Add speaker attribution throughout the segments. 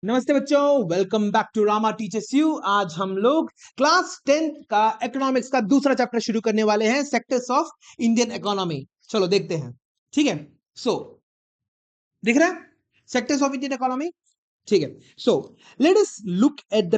Speaker 1: नमस्ते बच्चों, welcome back to Rama teachers you. आज हम लोग क्लास 10th का इकोनॉमिक्स का दूसरा चैप्टर शुरू करने वाले हैं, सेक्टर्स ऑफ इंडियन इकोनॉमी। चलो देखते हैं। ठीक है, सो दिख रहा है सेक्टर्स ऑफ इंडियन इकोनॉमी। ठीक है, so let us look at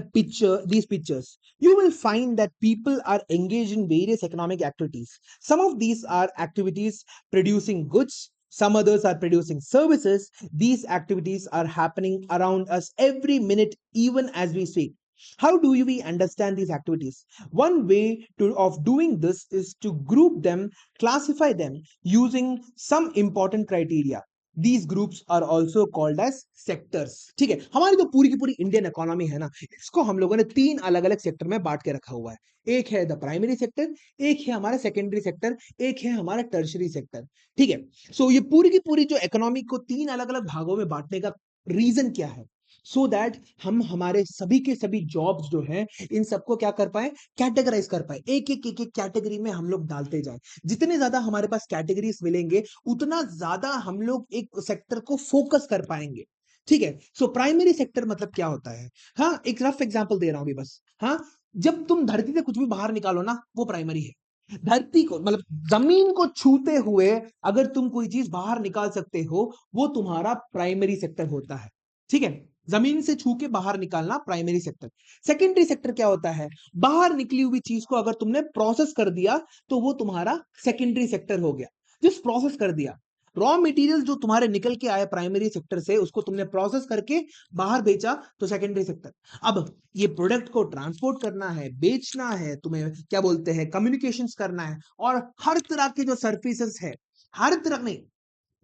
Speaker 1: these pictures. You will find that people are engaged in various economic activities. Some of these are activities producing goods, some others are producing services. These activities are happening around us every minute, even as we speak. How do we understand these activities? One way of doing this is to group them, classify them using some important criteria. These groups are also called as sectors. ठीक है, हमारी तो पूरी की पूरी Indian economy है ना, इसको हम लोगों ने तीन अलग अलग सेक्टर में बांट के रखा हुआ है। एक है द प्राइमरी सेक्टर, एक है हमारा सेकेंडरी सेक्टर, एक है हमारा टर्शरी सेक्टर। ठीक है, सो ये पूरी की पूरी जो इकोनॉमी को तीन अलग अलग भागों में बांटने का रीजन क्या है? सो दैट हम हमारे सभी के सभी जॉब्स जो है इन सबको क्या कर पाए, कैटेगराइज कर पाए, एक एक एक एक कैटेगरी में हम लोग डालते जाए। जितने ज्यादा हमारे पास कैटेगरीज मिलेंगे उतना ज्यादा हम लोग एक सेक्टर को फोकस कर पाएंगे। ठीक है, सो प्राइमरी सेक्टर मतलब क्या होता है? हाँ, एक रफ एग्जांपल दे रहा हूं अभी बस। हाँ, जब तुम धरती से कुछ भी बाहर निकालो ना, वो प्राइमरी है। धरती को मतलब जमीन को छूते हुए अगर तुम कोई चीज बाहर निकाल सकते हो, वो तुम्हारा प्राइमरी सेक्टर होता है। ठीक है, जमीन से छू के बाहर निकालना प्राइमरी सेक्टर। सेकेंडरी सेक्टर क्या होता है? बाहर निकली हुई चीज को अगर तुमने प्रोसेस कर दिया तो वो तुम्हारा सेकेंडरी सेक्टर हो गया। जिस प्रोसेस कर दिया, रॉ मटेरियल जो तुम्हारे निकल के आए प्राइमरी सेक्टर से, उसको तुमने प्रोसेस करके बाहर बेचा तो सेकेंडरी सेक्टर। अब ये प्रोडक्ट को ट्रांसपोर्ट करना है, बेचना है, तुम्हें क्या बोलते हैं, कम्युनिकेशंस करना है, और हर तरह के जो सर्विसेज है, हर तरह नहीं,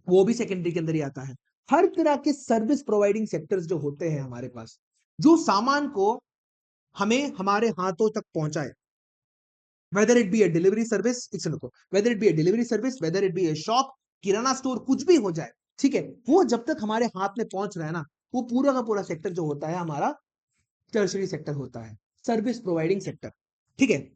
Speaker 1: वो भी सेकेंडरी के अंदर ही आता है। हर तरह के सर्विस प्रोवाइडिंग सेक्टर्स जो होते हैं हमारे पास, जो सामान को हमें हमारे हाथों तक पहुंचाए, whether it be a delivery service, whether it be a delivery service, whether it be a shop, kirana store, कुछ भी हो जाए। ठीक है, वो जब तक हमारे हाथ में पहुंच रहा है ना, वो पूरा का पूरा सेक्टर जो होता है हमारा टर्शरी सेक्टर होता है, सर्विस प्रोवाइडिंग सेक्टर। ठीक है,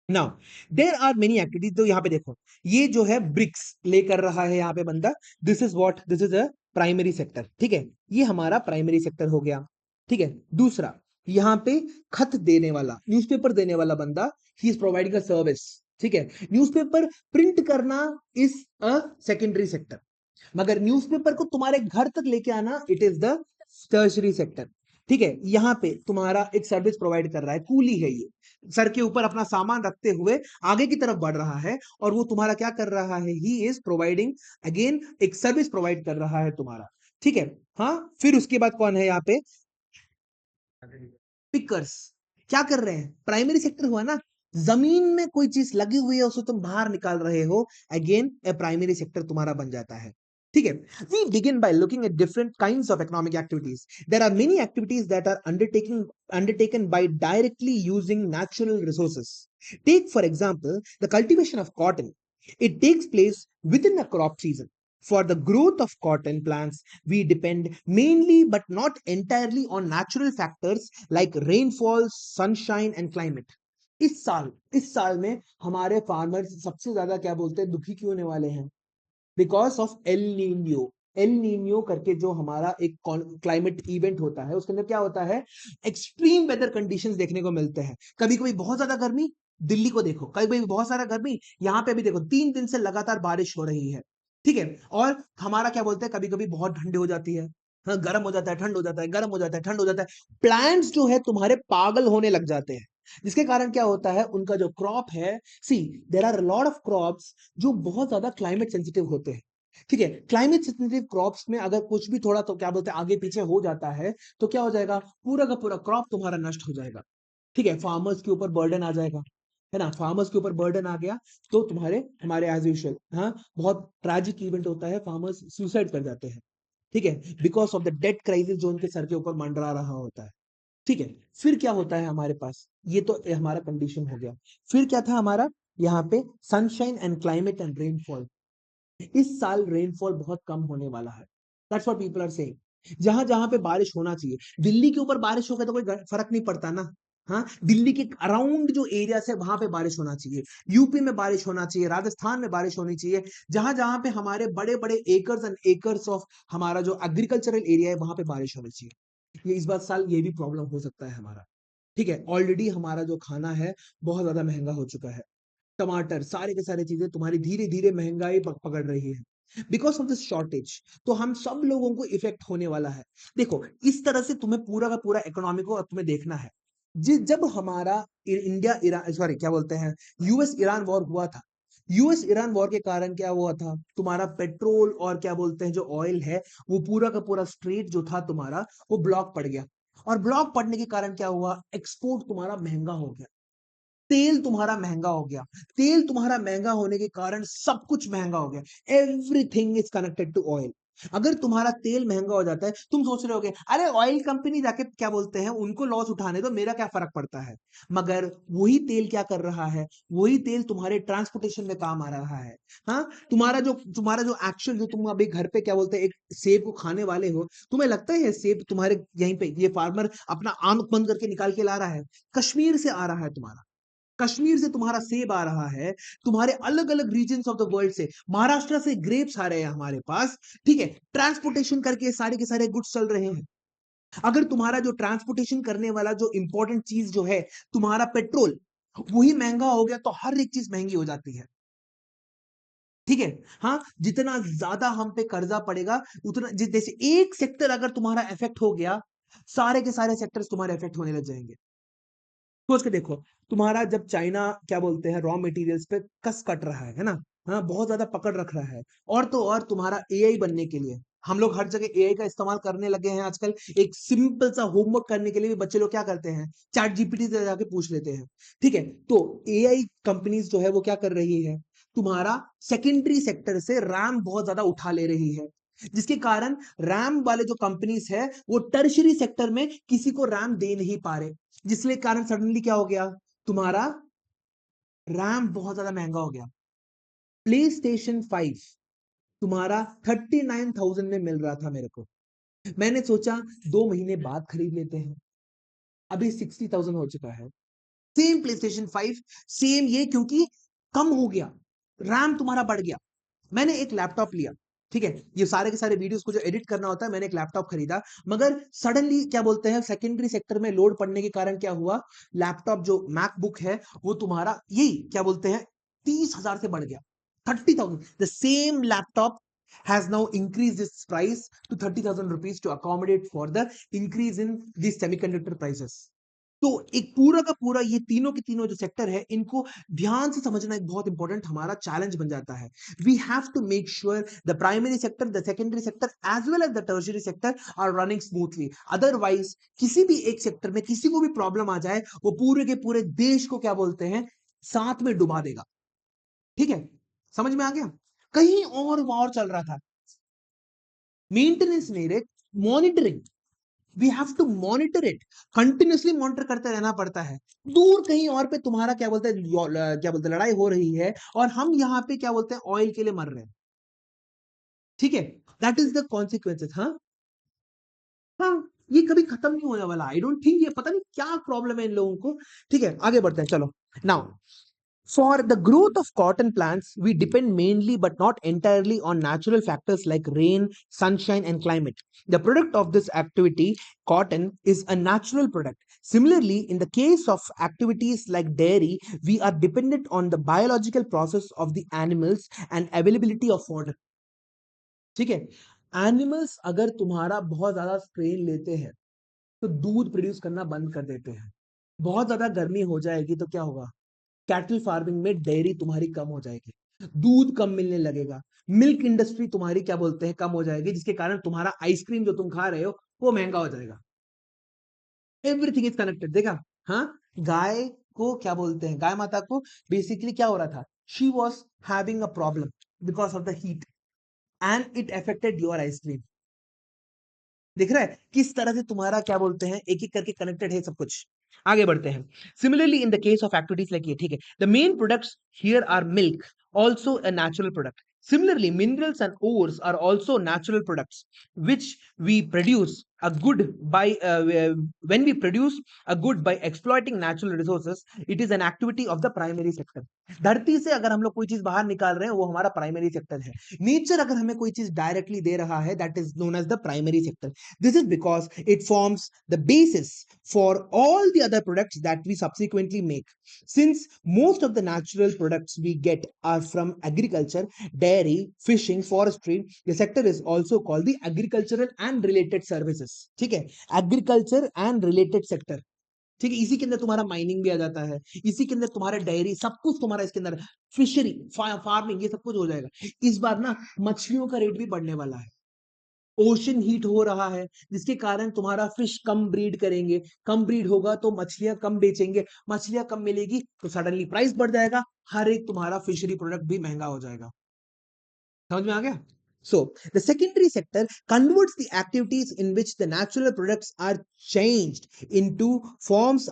Speaker 1: now there are many activities. तो यहाँ पे देखो, ये जो है ब्रिक्स लेकर रहा है यहाँ पे बंदा, this is a primary sector. ठीक है, ये हमारा प्राइमरी सेक्टर हो गया। ठीक है, दूसरा, यहाँ पे खत देने वाला, न्यूज़पेपर देने वाला बंदा, he is providing a service. ठीक है, न्यूज़पेपर प्रिंट करना इज अ सेकेंडरी सेक्टर, मगर न्यूज़पेपर को तुम्हारे घर तक लेके आना, it is the tertiary sector. ठीक है, यहां पे तुम्हारा एक सर्विस प्रोवाइड कर रहा है, कूली है ये, सर के ऊपर अपना सामान रखते हुए आगे की तरफ बढ़ रहा है, और वो तुम्हारा क्या कर रहा है, ही इज प्रोवाइडिंग अगेन एक सर्विस प्रोवाइड कर रहा है तुम्हारा। ठीक है, हाँ, फिर उसके बाद कौन है यहाँ पे? पिकर्स। क्या कर रहे हैं? प्राइमरी सेक्टर हुआ ना, जमीन में कोई चीज लगी हुई है उसे तुम बाहर निकाल रहे हो, अगेन ए प्राइमरी सेक्टर तुम्हारा बन जाता है। ठीक है, we begin by looking at different kinds of economic activities. There are many activities that are undertaken by directly using natural resources. Take for example the cultivation of cotton. It takes place within a crop season. For the growth of cotton plants, we depend mainly but not entirely on natural factors like rainfall, sunshine and climate. इस साल में हमारे farmers सबसे ज्यादा क्या बोलते हैं, दुखी क्यों होने वाले हैं? Because of L Niño. L Niño करके जो हमारा एक क्लाइमेट इवेंट होता है, उसके अंदर क्या होता है, एक्सट्रीम वेदर कंडीशंस देखने को मिलते हैं। कभी कभी बहुत ज्यादा गर्मी, दिल्ली को देखो, कभी कभी बहुत सारा गर्मी, यहाँ पे भी देखो 3 दिन से लगातार बारिश हो रही है। ठीक है, और हमारा क्या बोलते हैं, कभी कभी बहुत ठंडी हो जाती है, हाँ, गर्म हो जाता है, ठंड हो जाता है, गर्म हो जाता है, ठंड हो जाता है। प्लांट्स जो है तुम्हारे पागल होने लग जाते हैं, जिसके कारण क्या होता है, उनका जो क्रॉप है, see there are lot of crops जो बहुत ज्यादा क्लाइमेट सेंसिटिव होते हैं। ठीक है, क्लाइमेट सेंसिटिव क्रॉप्स में अगर कुछ भी थोड़ा तो क्या बोलते हैं आगे पीछे हो जाता है, तो क्या हो जाएगा, पूरा का पूरा क्रॉप तुम्हारा नष्ट हो जाएगा। ठीक है, फार्मर्स के ऊपर बर्डन आ जाएगा, है ना, फार्मर्स के ऊपर बर्डन आ गया तो तुम्हारे हमारे एज यूजुअल, हाँ, बहुत ट्रैजिक इवेंट होता है, फार्मर्स सुसाइड कर जाते हैं। ठीक है, because of the debt crisis जो उनके सर के ऊपर मंडरा रहा होता है। ठीक है, फिर क्या होता है हमारे पास, ये तो हमारा कंडीशन हो गया। फिर क्या था हमारा यहाँ पे, sunshine and climate and rainfall. इस साल रेनफॉल बहुत कम होने वाला है, that's what people are saying. जहां जहां पे बारिश होना चाहिए, दिल्ली के ऊपर बारिश हो गया तो कोई फर्क नहीं पड़ता ना, हाँ, दिल्ली के अराउंड जो एरिया है वहां पे बारिश होना चाहिए, यूपी में बारिश होना चाहिए, राजस्थान में बारिश होनी चाहिए, जहां जहां पे हमारे बड़े बड़े एकर्स एंड एकर्स ऑफ हमारा जो एग्रीकल्चरल एरिया है वहां पे बारिश होनी चाहिए। ये इस बार साल ये भी प्रॉब्लम हो सकता है हमारा। ठीक है, ऑलरेडी हमारा जो खाना है बहुत ज्यादा महंगा हो चुका है, टमाटर सारे के सारे चीजें तुम्हारी धीरे धीरे महंगाई पकड़ रही है बिकॉज ऑफ दिस शॉर्टेज। तो हम सब लोगों को इफेक्ट होने वाला है। देखो, इस तरह से तुम्हें पूरा का पूरा इकोनॉमी को तुम्हें देखना है। जब हमारा इंडिया ईरान, सॉरी क्या बोलते हैं, यूएस ईरान वॉर हुआ था, यूएस ईरान वॉर के कारण क्या हुआ था, तुम्हारा पेट्रोल और क्या बोलते हैं जो ऑयल है वो पूरा का पूरा स्ट्रेट जो था तुम्हारा वो ब्लॉक पड़ गया। और ब्लॉक पड़ने के कारण क्या हुआ, एक्सपोर्ट तुम्हारा महंगा हो गया, तेल तुम्हारा महंगा हो गया। तेल तुम्हारा महंगा होने के कारण सब कुछ महंगा हो गया। Everything is connected to oil. अगर तुम्हारा तेल महंगा हो जाता है, तुम सोच रहे होगे अरे ऑयल कंपनी जाके क्या बोलते हैं उनको लॉस उठाने दो, मेरा क्या फर्क पड़ता है। मगर वही तेल क्या कर रहा है, वही तेल तुम्हारे ट्रांसपोर्टेशन में काम आ रहा है। हाँ, तुम्हारा जो एक्चुअल जो तुम अभी घर पे क्या बोलते हैं एक सेब को खाने वाले हो, तुम्हें लगता है सेब तुम्हारे यहीं पे ये फार्मर अपना आंख बंद करके निकाल के ला रहा है? कश्मीर से आ रहा है तुम्हारा, कश्मीर से तुम्हारा सेब आ रहा है, तुम्हारे अलग अलग रीजन ऑफ द वर्ल्ड से, महाराष्ट्र से ग्रेप्स आ रहे हैं हमारे पास। ठीक है, ट्रांसपोर्टेशन करके सारे के सारे गुड्स चल रहे हैं। अगर तुम्हारा जो ट्रांसपोर्टेशन करने वाला जो इंपॉर्टेंट चीज जो है तुम्हारा पेट्रोल, वही महंगा हो गया तो हर एक चीज महंगी हो जाती है। ठीक है, हाँ, जितना ज्यादा हम पे कर्जा पड़ेगा उतना जैसे एक सेक्टर अगर तुम्हारा इफेक्ट हो गया, सारे के सारे सेक्टर्स तुम्हारे इफेक्ट होने लग जाएंगे। सोच के देखो, तुम्हारा जब चाइना क्या बोलते हैं रॉ मटेरियल्स पे कस कट रहा है ना, हाँ बहुत ज्यादा पकड़ रख रहा है, और तो और तुम्हारा एआई बनने के लिए हम लोग हर जगह एआई का इस्तेमाल करने लगे हैं आजकल। एक सिंपल सा होमवर्क करने के लिए भी बच्चे लोग क्या करते हैं, चैट जीपीटी से जाके पूछ लेते हैं। ठीक है, तो एआई कंपनीज जो है वो क्या कर रही है, तुम्हारा सेकेंडरी सेक्टर से रैम बहुत ज्यादा उठा ले रही है, जिसके कारण रैम वाले जो कंपनीज है वो टर्शरी सेक्टर में किसी को रैम दे नहीं पा रहे, जिसके कारण सडनली क्या हो गया, तुम्हारा रैम बहुत ज्यादा महंगा हो गया। प्ले स्टेशन 5 तुम्हारा 39,000 में मिल रहा था मेरे को, मैंने सोचा 2 महीने बाद खरीद लेते हैं, अभी 60,000 हो चुका है। सेम प्ले स्टेशन 5, सेम ये, क्योंकि कम हो गया, रैम तुम्हारा बढ़ गया। मैंने एक लैपटॉप लिया, ठीक है, ये सारे के सारे वीडियोस को जो एडिट करना होता है, मैंने एक लैपटॉप खरीदा, मगर सडनली क्या बोलते हैं सेकेंडरी सेक्टर में लोड पड़ने के कारण क्या हुआ, लैपटॉप जो मैकबुक है वो तुम्हारा यही क्या बोलते हैं 30,000 से बढ़ गया, 30,000। The same laptop has now increased its price to 30,000 rupees to accommodate for the increase in the semiconductor prices। तो एक पूरा का पूरा ये तीनों के तीनों जो सेक्टर है इनको ध्यान से समझना एक बहुत इंपॉर्टेंट हमारा चैलेंज बन जाता है। We have to make sure the primary sector, the secondary sector as well as the tertiary sector are running smoothly. Otherwise किसी भी एक सेक्टर में किसी को भी प्रॉब्लम आ जाए, वो पूरे के पूरे देश को क्या बोलते हैं साथ में डुबा देगा। ठीक है, समझ में आ गया? कहीं और वॉर चल रहा था, मेंटेनेंस नहीं रे, monitoring. We have to monitor it, continuously monitor करते रहना पड़ता है। दूर कहीं और पे तुम्हारा क्या बोलते हैं क्या बोलते हैं लड़ाई हो रही है, और हम यहाँ पे क्या बोलते हैं ऑयल के लिए मर रहे हैं। ठीक है, दैट इज द कॉन्सिक्वेंसेस। हाँ, हाँ, ये कभी खत्म नहीं होने वाला। आई डोंट थिंक, ये पता नहीं क्या प्रॉब्लम है इन लोगों को। ठीक है, आगे बढ़ते हैं, चलो। Now, for the growth of cotton plants, we depend mainly but not entirely on natural factors like rain, sunshine, and climate. The product of this activity, cotton, is a natural product. Similarly, in the case of activities like dairy, we are dependent on the biological process of the animals and availability of water. ठीक है, animals अगर तुम्हारा बहुत ज्यादा strain लेते हैं तो दूध प्रोड्यूस करना बंद कर देते हैं। बहुत ज्यादा गर्मी हो जाएगी तो क्या होगा, कैटल फार्मिंग में डेयरी तुम्हारी कम हो जाएगी, दूध कम मिलने लगेगा, मिल्क इंडस्ट्री तुम्हारी क्या बोलते हैं कम हो जाएगी, जिसके कारण तुम्हारा आइसक्रीम जो तुम खा रहे हो वो महंगा हो जाएगा। एवरीथिंग इज कनेक्टेड, देखा? हाँ, गाय को क्या बोलते हैं, गाय माता को बेसिकली क्या हो रहा था, she was having a problem because of the heat and it affected your ice cream. दिख रहा है किस तरह से तुम्हारा क्या बोलते हैं एक एक करके कनेक्टेड है सब कुछ। आगे बढ़ते हैं। Similarly in the case of activities like ये, ठीक है, the main products here are milk, also a natural product. Similarly, minerals and ores are also natural products which we produce a good by when we produce a good by exploiting natural resources, it is an activity of the primary sector. धरती से अगर हम लोग कोई चीज बाहर निकाल रहे हैं वो हमारा प्राइमरी सेक्टर है. नेचर अगर हमें कोई चीज डायरेक्टली दे रहा है, that is known as the primary sector. This is because it forms the basis for all the other products that we subsequently make. Since most of the natural products we get are from agriculture, dairy, fishing, forestry, the sector is also called the agricultural and related services. ठीक है, agriculture and related sector. ठीक है, इसी के अंदर तुम्हारा mining भी आ जाता है, इसी के अंदर तुम्हारा डेयरी, सब कुछ तुम्हारा इसके अंदर, फिशरी, फार्मिंग, ये सब कुछ हो जाएगा. इस बार ना मछलियों का रेट भी बढ़ने वाला है. ओशन हीट हो रहा है जिसके कारण तुम्हारा फिश कम ब्रीड करेंगे, कम ब्रीड होगा तो मछलियां कम बेचेंगे, मछलियां कम मिलेगी तो सडनली प्राइस बढ़ जाएगा, हर एक तुम्हारा फिशरी प्रोडक्ट भी महंगा हो जाएगा. समझ में आ गया? So, the secondary sector converts the activities in which the natural products are changed into forms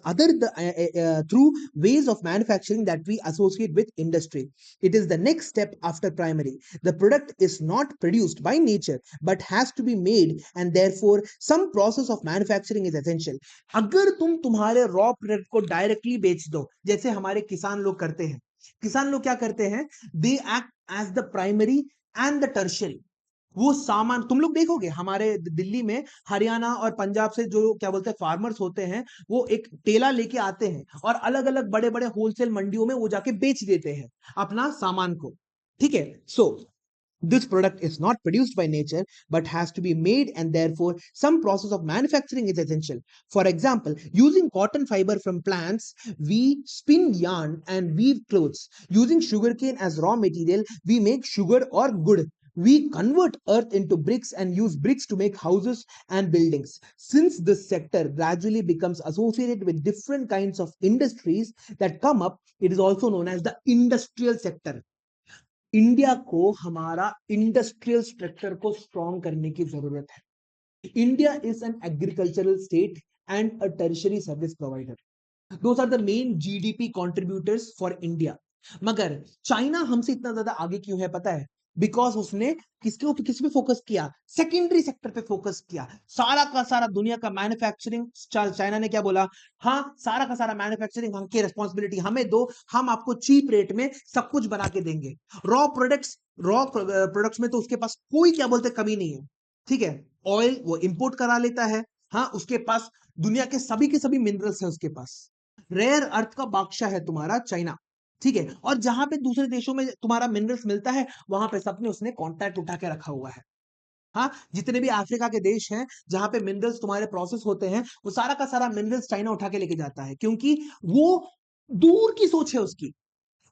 Speaker 1: through ways of manufacturing that we associate with industry. It is the next step after primary. The product is not produced by nature but has to be made, and therefore some process of manufacturing is essential. अगर तुम तुम्हारे raw product को directly बेच दो, जैसे हमारे किसान लोग करते हैं, किसान लोग क्या करते हैं, they act as the primary and the tertiary. वो सामान तुम लोग देखोगे हमारे दिल्ली में, हरियाणा और पंजाब से जो क्या बोलते हैं फार्मर्स होते हैं, वो एक टेला लेके आते हैं और अलग अलग बड़े बड़े होलसेल मंडियों में वो जाके बेच देते हैं अपना सामान को. ठीक है, सो this product is not produced by nature but has to be made, and therefore some process of manufacturing is essential. For example, using cotton fiber from plants, we spin yarn and weave clothes. Using sugarcane as raw material, we make sugar or gur. We convert earth into bricks and use bricks to make houses and buildings. Since this sector gradually becomes associated with different kinds of industries that come up, it is also known as the industrial sector. India को हमारा industrial structure को strong करने की जरूरत है. India is an agricultural state and a tertiary service provider. Those are the main GDP contributors for India. मगर China हमसे इतना ज्यादा आगे क्यों है पता है? बिकॉज उसने किस पे फोकस किया? सेकेंडरी सेक्टर पे फोकस किया. सारा का सारा दुनिया का मैन्युफैक्चरिंग चाइना ने क्या बोला, हाँ सारा का सारा मैन्युफैक्चरिंग हमकी रिस्पॉन्सिबिलिटी, हमें दो, हम आपको चीप रेट में सब कुछ बना के देंगे. रॉ प्रोडक्ट्स में तो उसके पास कोई क्या बोलते कमी नहीं है. ठीक है, ऑयल वो इंपोर्ट करा लेता है. हाँ, उसके पास दुनिया के सभी मिनरल्स है उसके पास. रेयर अर्थ का बादशाह है तुम्हारा चाइना. ठीक है, और जहां पे दूसरे देशों में तुम्हारा मिनरल्स मिलता है वहां पे सबने उसने कॉन्टैक्ट उठा के रखा हुआ है. हाँ, जितने भी अफ्रीका के देश हैं जहां पे मिनरल्स तुम्हारे प्रोसेस होते हैं, वो सारा का सारा मिनरल्स चाइना उठा के लेके जाता है, क्योंकि वो दूर की सोच है उसकी.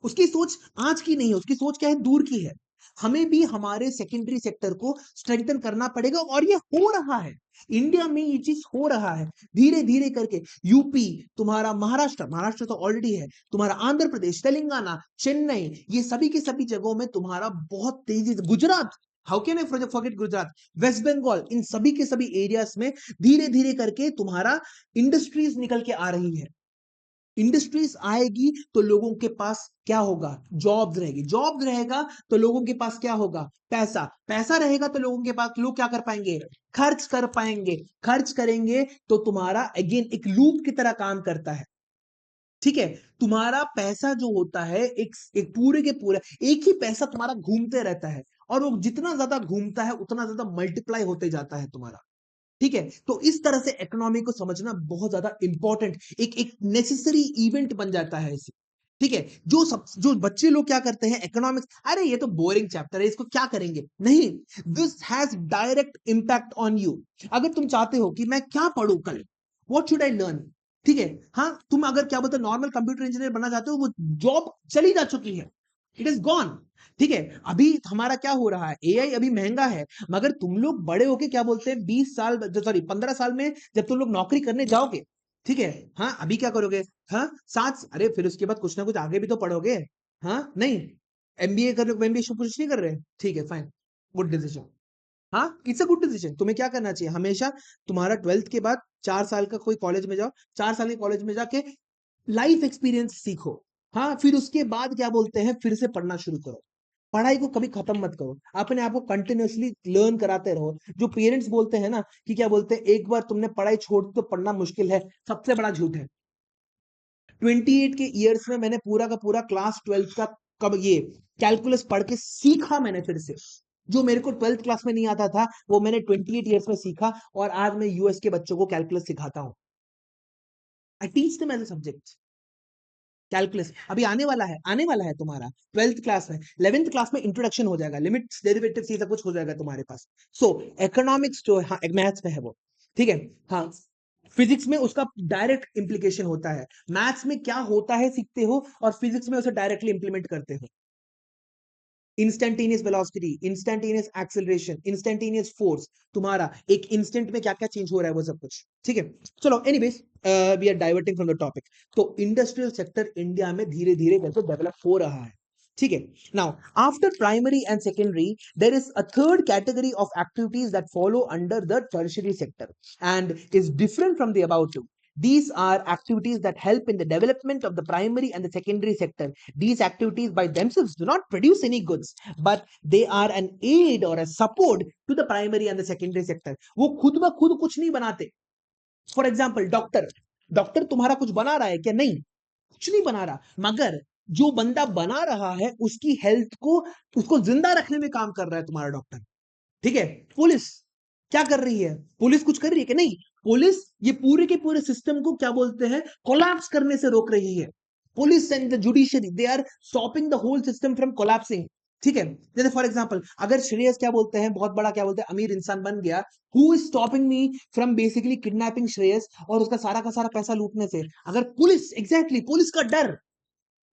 Speaker 1: उसकी सोच आज की नहीं है, उसकी सोच क्या है, दूर की है. हमें भी हमारे सेकेंडरी सेक्टर को स्ट्रेंथन करना पड़ेगा और ये हो रहा है. इंडिया में ये चीज हो रहा है धीरे धीरे करके. यूपी, तुम्हारा महाराष्ट्र तो ऑलरेडी है, तुम्हारा आंध्र प्रदेश, तेलंगाना, चेन्नई, ये सभी के सभी जगहों में तुम्हारा बहुत तेजी से, Gujarat, how can I forget Gujarat, West Bengal, इन सभी के सभी एरियाज में धीरे धीरे करके तुम्हारा इंडस्ट्रीज निकल के आ रही है. इंडस्ट्रीज आएगी तो लोगों के पास क्या होगा, जॉब्स रहेगी. जॉब्स रहेगा तो लोगों के पास क्या होगा, पैसा. पैसा रहेगा तो लोगों के पास, लोग क्या कर पाएंगे, खर्च कर पाएंगे. खर्च करेंगे तो तुम्हारा अगेन एक लूप की तरह काम करता है. ठीक है, तुम्हारा पैसा जो होता है एक पूरे के पूरे एक ही पैसा तुम्हारा घूमते रहता है, और वो जितना ज्यादा घूमता है उतना ज्यादा मल्टीप्लाई होते जाता है तुम्हारा. ठीक है, तो इस तरह से इकोनॉमी को समझना बहुत ज्यादा इंपॉर्टेंट, एक नेसेसरी इवेंट बन जाता है इसे. ठीक है, जो बच्चे लोग क्या करते हैं इकोनॉमिक्स, अरे ये तो बोरिंग चैप्टर है, इसको क्या करेंगे, नहीं. This has direct impact on you. अगर तुम चाहते हो कि मैं क्या पढ़ूं कल, व्हाट शुड आई लर्न. ठीक है, हाँ, तुम अगर क्या बोलते नॉर्मल कंप्यूटर इंजीनियर बनना चाहते हो, वो जॉब चली जा चुकी है, इट इज गॉन. ठीक है, अभी हमारा क्या हो रहा है, एआई अभी महंगा है, मगर तुम लोग बड़े होके क्या बोलते हैं 20 साल, सॉरी 15 साल में जब तुम लोग नौकरी करने जाओगे, ठीक है, हाँ अभी क्या करोगे, हाँ 7, अरे फिर उसके बाद कुछ ना कुछ आगे भी तो पढ़ोगे. हाँ नहीं, एमबीए कर रहे हो, एमबीए कुछ नहीं कर रहे, ठीक है फाइन, गुड डिसीजन. हाँ, इट्स अ गुड डिसीजन. तुम्हें क्या करना चाहिए, हमेशा तुम्हारा 12th के बाद 4 साल का कोई कॉलेज में जाओ, 4 साल के कॉलेज में जाके लाइफ एक्सपीरियंस सीखो. हाँ, फिर उसके बाद क्या बोलते हैं फिर से पढ़ना शुरू करो. पढ़ाई को कभी खत्म मत करो, अपने आप को कंटिन्यूअसली लर्न कराते रहो। जो पेरेंट्स बोलते हैं ना कि क्या बोलते हैं, एक बार तुमने पढ़ाई छोड़ दी तो पढ़ना मुश्किल है, सबसे बड़ा झूठ है। 28 के ईयर्स में मैंने पूरा का पूरा क्लास 12 का कब ये कैलकुलस पढ़ के सीखा मैंने फिर से। जो मेरे को 12th क्लास में नहीं आता था वो मैंने 28 ईयर्स में सीखा, और आज मैं यूएस के बच्चों को कैलकुलस सिखाता हूं। I teach them as a subject. Calculus अभी आने वाला है तुम्हारा 12th क्लास में। 11th क्लास में इंट्रोडक्शन हो जाएगा, लिमिट्स, डेरिवेटिव्स, ये सब कुछ हो जाएगा तुम्हारे पास। सो इकोनॉमिक्स जो हाँ मैथ्स में है वो, ठीक है। हाँ, फिजिक्स में उसका डायरेक्ट इंप्लीकेशन होता है। मैथ्स में क्या होता है सीखते हो, और फिजिक्स में उसे डायरेक्टली इंप्लीमेंट करते हो। Instantaneous velocity, instantaneous acceleration, instantaneous force, तुम्हारा एक इंस्टेंट में क्या क्या चेंज हो रहा है वो सब कुछ, ठीक है। चलो anyways, we are diverting from the topic. तो इंडस्ट्रियल सेक्टर इंडिया में धीरे धीरे कैसे डेवलप हो रहा है, ठीक है। Now after primary and secondary there is a third category of activities that follow under the tertiary sector and is different from the about two. These are activities that help in the development of the primary and the secondary sector. These activities by themselves do not produce any goods, but they are an aid or a support to the primary and the secondary sector. वो खुद ब खुद कुछ नहीं बनाते। For example doctor, doctor तुम्हारा कुछ बना रहा है क्या? नहीं, कुछ नहीं बना रहा, मगर जो बंदा बना रहा है उसकी हेल्थ को, उसको जिंदा रखने में काम कर रहा है तुम्हारा डॉक्टर, ठीक है। पुलिस क्या कर रही है? पुलिस कुछ कर रही है कि नहीं? पुलिस ये पूरे के पूरे सिस्टम को क्या बोलते हैं, कोलैप्स करने से रोक रही है। Police and the judiciary they are stopping the whole system from collapsing, ठीक है। जैसे फॉर एग्जांपल अगर श्रेयस क्या बोलते हैं, बहुत बड़ा क्या बोलते हैं, अमीर इंसान बन गया, who is stopping me from basically kidnapping Shreyas और उसका का सारा पैसा लूटने से? अगर पुलिस, एग्जैक्टली पुलिस का डर,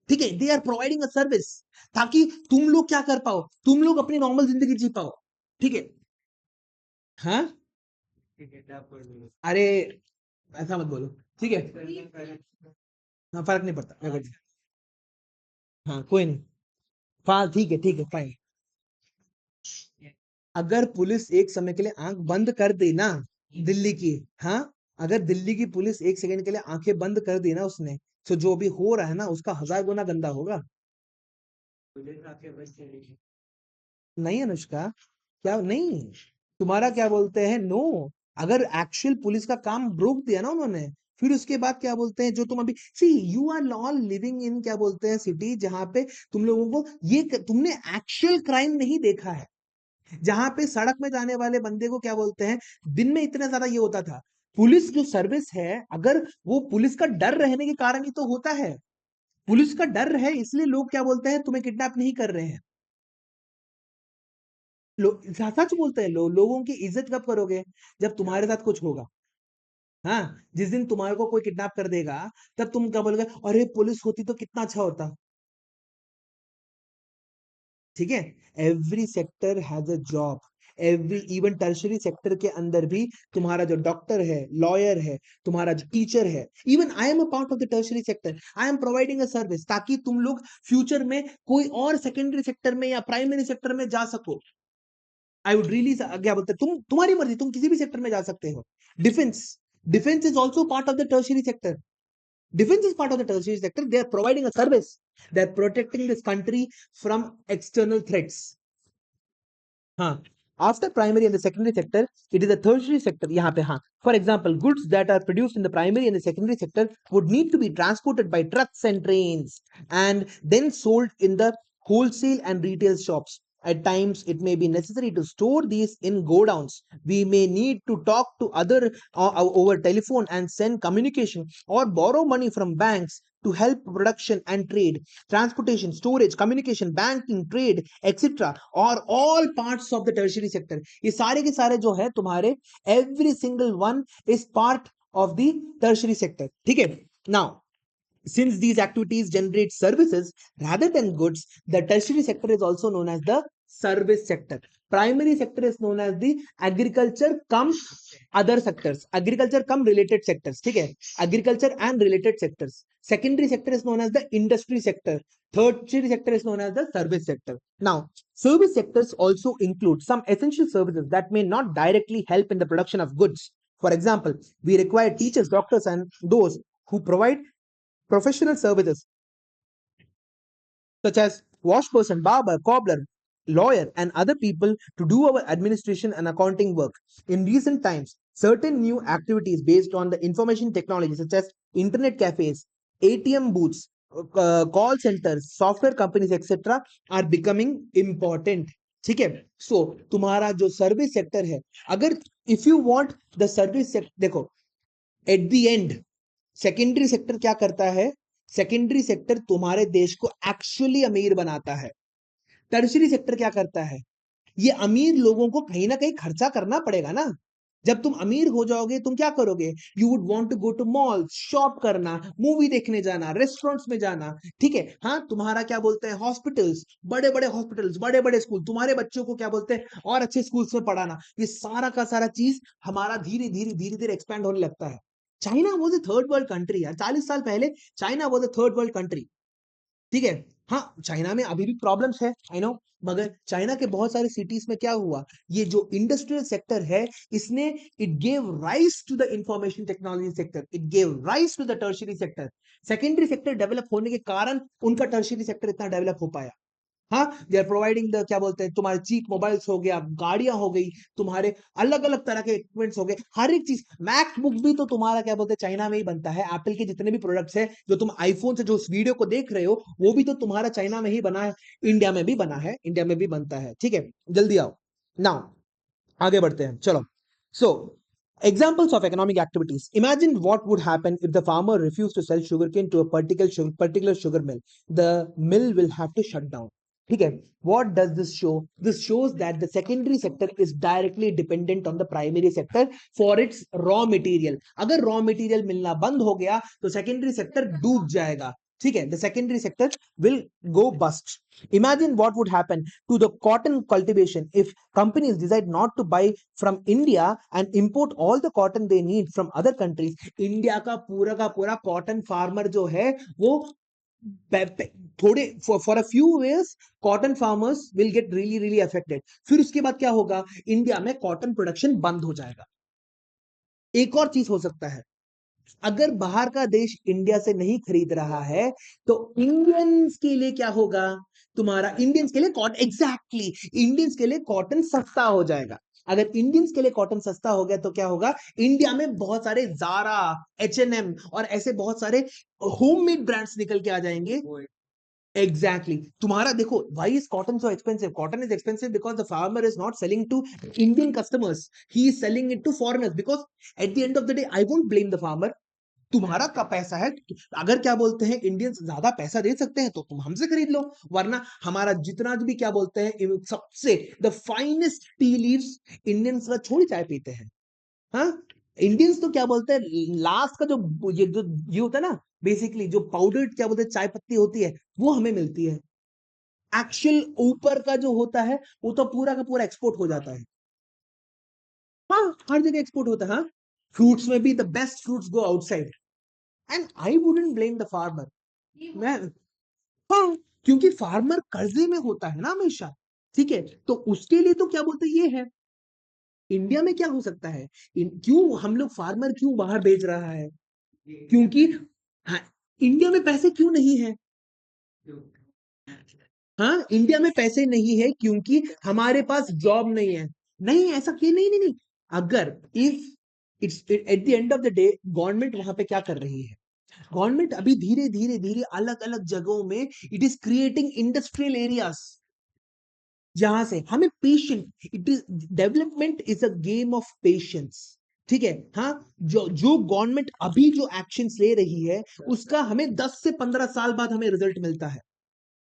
Speaker 1: ठीक है, they are providing a service ताकि तुम लोग क्या कर पाओ, तुम लोग अपनी नॉर्मल जिंदगी जी पाओ, ठीक है। हाँ, अरे ऐसा मत बोलो, ठीक है। हाँ फर्क नहीं पड़ता, मैं हाँ कोई नहीं, हाँ ठीक है फाइन। अगर पुलिस एक समय के लिए आंख बंद कर दे ना, दिल्ली की, हाँ, अगर दिल्ली की पुलिस एक सेकंड के लिए आंखें बंद कर दी ना उसने, तो जो भी हो रहा है ना उसका 1000 गुना गंदा होगा। नहीं अनुष्का, क्या नहीं, तुम्हारा क्या बोलते हैं, नो, अगर एक्चुअल पुलिस का काम रोक दिया ना उन्होंने, फिर उसके बाद क्या बोलते हैं, जो तुम अभी see you are all living in क्या बोलते हैं सिटी, जहां पे तुम लोगों को ये तुमने एक्चुअल क्राइम नहीं देखा है, जहां पे सड़क में जाने वाले बंदे को क्या बोलते हैं, दिन में इतना ज्यादा ये होता था। पुलिस जो सर्विस है, अगर वो पुलिस का डर रहने के कारण ही तो होता है, पुलिस का डर है इसलिए लोग क्या बोलते हैं तुम्हें किडनैप नहीं कर रहे हैं। सच बोलते हैं लोगों की इज्जत कब करोगे? जब तुम्हारे साथ कुछ होगा। हाँ, जिस दिन तुम्हारे को कोई किडनैप कर देगा, तब तुम क्या बोलोगे, अरे पुलिस होती तो कितना अच्छा होता, ठीक है। Every sector has a job, every even tertiary sector के अंदर भी तुम्हारा जो डॉक्टर है, लॉयर है, तुम्हारा जो टीचर है, even I am a part of the tertiary sector, I am providing a service ताकि तुम लोग फ्यूचर में कोई और सेकेंडरी सेक्टर में या प्राइमरी सेक्टर में जा सको। आई वुड रियली क्या बोलते हैं, तुम्हारी मर्जी, तुम किसी भी सेक्टर में जा सकते हो। Defence, defence is also part of the tertiary sector. Defense is part of the tertiary sector. They are providing a service. They are protecting this country from external threats. हाँ, after primary and the secondary sector, it is a tertiary sector. यहाँ पे हाँ, for example, goods that are produced in the primary and the secondary sector would need to be transported by trucks and trains, and then sold in the wholesale and retail shops. At times, it may be necessary to store these in godowns. We may need to talk to other over telephone and send communication or borrow money from banks to help production and trade. Transportation, storage, communication, banking, trade, etc. are all parts of the tertiary sector. ये सारे के सारे जो है तुम्हारे, every single one is part of the tertiary sector, ठीक है। Now, since these activities generate services rather than goods, the tertiary sector is also known as the service sector. Primary sector is known as the agriculture cum other sectors, agriculture cum related sectors, ठीक है, agriculture and related sectors. Secondary sector is known as the industry sector. Tertiary sector is known as the service sector. Now, service sectors also include some essential services that may not directly help in the production of goods. For example, we require teachers, doctors, and those who provide professional services such as wash person, barber, cobbler, lawyer and other people to do our administration and accounting work. In recent times, certain new activities based on the information technology such as internet cafes, ATM booths, call centers, software companies, etc. are becoming important. ठीक है. सो तुम्हारा जो service sector है, अगर if you want the service sector, देखो at the end secondary sector क्या करता है? सेकेंडरी सेक्टर तुम्हारे देश को एक्चुअली अमीर बनाता है. टर्शरी सेक्टर क्या करता है? ये अमीर लोगों को कहीं ना कहीं खर्चा करना पड़ेगा ना. जब तुम अमीर हो जाओगे तुम क्या करोगे? You would want to go to mall, shop करना, मूवी देखने जाना, रेस्टोरेंट्स में जाना. ठीक है. हाँ, तुम्हारा क्या बोलते हैं, हॉस्पिटल्स, बड़े बड़े हॉस्पिटल्स, बड़े बड़े स्कूल, तुम्हारे बच्चों को क्या बोलते हैं, और अच्छे स्कूल्स में पढ़ाना, ये सारा का सारा चीज हमारा धीरे धीरे धीरे धीरे एक्सपैंड होने लगता है. China was a third world country यार. 40 साल पहले China was a third world country. ठीक है. हाँ, चाइना में अभी भी प्रॉब्लम्स है, आई नो. मगर चाइना के बहुत सारे सिटीज में क्या हुआ, ये जो इंडस्ट्रियल सेक्टर है, इसने it gave rise to the information technology sector, it gave rise to the tertiary sector. Secondary sector develop होने के कारण उनका टर्शियरी सेक्टर इतना डेवलप हो पाया. हाँ, दे आर प्रोवाइडिंग द क्या बोलते हैं, तुम्हारे चीप मोबाइल्स हो गया, गाड़ियां हो गई, तुम्हारे अलग अलग तरह के इक्विपमेंट्स हो गए, हर एक चीज. मैकबुक भी तो तुम्हारा क्या बोलते हैं चाइना में ही बनता है. एप्पल के जितने भी प्रोडक्ट्स है, जो तुम आईफोन से जो उस वीडियो को देख रहे हो, वो भी तो तुम्हारा चाइना में ही बना है. इंडिया में भी बना है, इंडिया में भी बनता है. ठीक है, जल्दी आओ. नाउ आगे बढ़ते हैं, चलो. सो examples of economic activities. Imagine what would happen if the farmer refused to sell sugarcane to a particular sugar mill. The mill will have to shut down. ठीक है. What does this show? This shows that the secondary sector is directly dependent on the primary sector for its raw material. अगर raw material मिलना बंद हो गया तो secondary sector डूब जाएगा. ठीक है. The secondary sector will go bust. Imagine what would happen to the cotton cultivation if companies decide not to buy from India and import all the cotton they need from other countries. India का पूरा cotton farmer जो है वो थोड़े for a few years cotton farmers will get really really affected. फिर उसके बाद क्या होगा? इंडिया में कॉटन प्रोडक्शन बंद हो जाएगा. एक और चीज हो सकता है, अगर बाहर का देश इंडिया से नहीं खरीद रहा है तो इंडियंस के लिए क्या होगा? तुम्हारा इंडियंस के लिए कॉटन, एग्जैक्टली, इंडियंस के लिए कॉटन सस्ता हो जाएगा. अगर इंडियंस के लिए कॉटन सस्ता हो गया तो क्या होगा? इंडिया में बहुत सारे जारा, H&M और ऐसे बहुत सारे होममेड ब्रांड्स निकल के आ जाएंगे. एग्जैक्टली. तुम्हारा देखो, why is cotton so expensive? Cotton is expensive because the farmer is not selling to Indian customers, he is selling it to foreigners. Because at the end of the day I won't blame the farmer. तुम्हारा का पैसा है, अगर क्या बोलते हैं Indians ज्यादा पैसा दे सकते हैं तो तुम हमसे खरीद लो. वरना हमारा जितना भी क्या बोलते हैं, सबसे the finest tea leaves Indians छोड़ी चाय पीते हैं. हाँ, इंडियंस तो क्या बोलते हैं, लास्ट का ये होता है ना, बेसिकली जो पाउडर्ड क्या बोलते हैं चाय पत्ती होती है, वो हमें मिलती है. एक्चुअल ऊपर का जो होता है वो तो पूरा का पूरा एक्सपोर्ट हो जाता है. हाँ, हर जगह एक्सपोर्ट होता है. हाँ, फ्रूट्स में भी the best fruits go outside. And I wouldn't blame the farmer. मैं, हाँ, क्योंकि फार्मर कर्जे में होता है ना हमेशा. ठीक है. तो उसके लिए तो क्या बोलते हैं ये है. इंडिया में क्या हो सकता है, क्यों हम लोग फार्मर क्यों बाहर भेज रहा है? क्योंकि हाँ, इंडिया में पैसे क्यों नहीं है? हाँ, इंडिया में पैसे नहीं है क्योंकि हमारे पास जॉब नहीं है. नहीं, ऐसा क्यों? नहीं नहीं नहीं. अगर if it's eight the end of the day, government वहां पे क्या कर रही है? गवर्नमेंट अभी धीरे धीरे धीरे अलग अलग जगहों में it is creating industrial areas, जहां से हमें patient, it is development is a game of patience. ठीक है. हाँ, जो जो गवर्नमेंट अभी जो एक्शंस ले रही है उसका हमें 10 से 15 साल बाद हमें रिजल्ट मिलता है.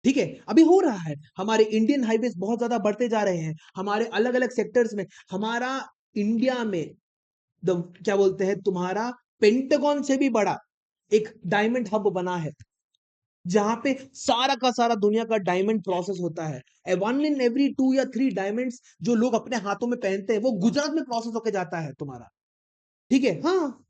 Speaker 1: ठीक है. अभी हो रहा है, हमारे इंडियन हाईवेज बहुत ज्यादा बढ़ते जा रहे हैं, हमारे अलग अलग सेक्टर्स में. हमारा इंडिया में क्या बोलते हैं, तुम्हारा पेंटागन से भी बड़ा एक डायमंड हब बना है, जहां पे सारा का सारा दुनिया का डायमंड प्रोसेस होता है. 1 in every 2 या 3 डायमंड्स जो लोग अपने हाथों में पहनते हैं वो गुजरात में प्रोसेस होकर जाता है तुम्हारा. ठीक है. हाँ,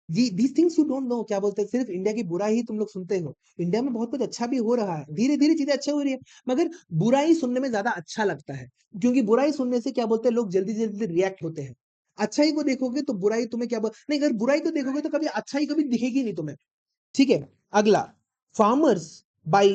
Speaker 1: these things you don't know. क्या बोलते हैं, सिर्फ इंडिया की बुराई ही तुम लोग सुनते हो. इंडिया में बहुत कुछ अच्छा भी हो रहा है, धीरे धीरे चीजें अच्छी हो रही है. मगर बुराई सुनने में ज्यादा अच्छा लगता है, क्योंकि बुराई सुनने से क्या बोलते हैं लोग जल्दी जल्दी रिएक्ट होते हैं. अच्छाई को देखोगे तो बुराई तुम्हें क्या नहीं, अगर बुराई को देखोगे तो कभी अच्छाई कभी दिखेगी नहीं तुम्हें. ठीक है. अगला, farmers bye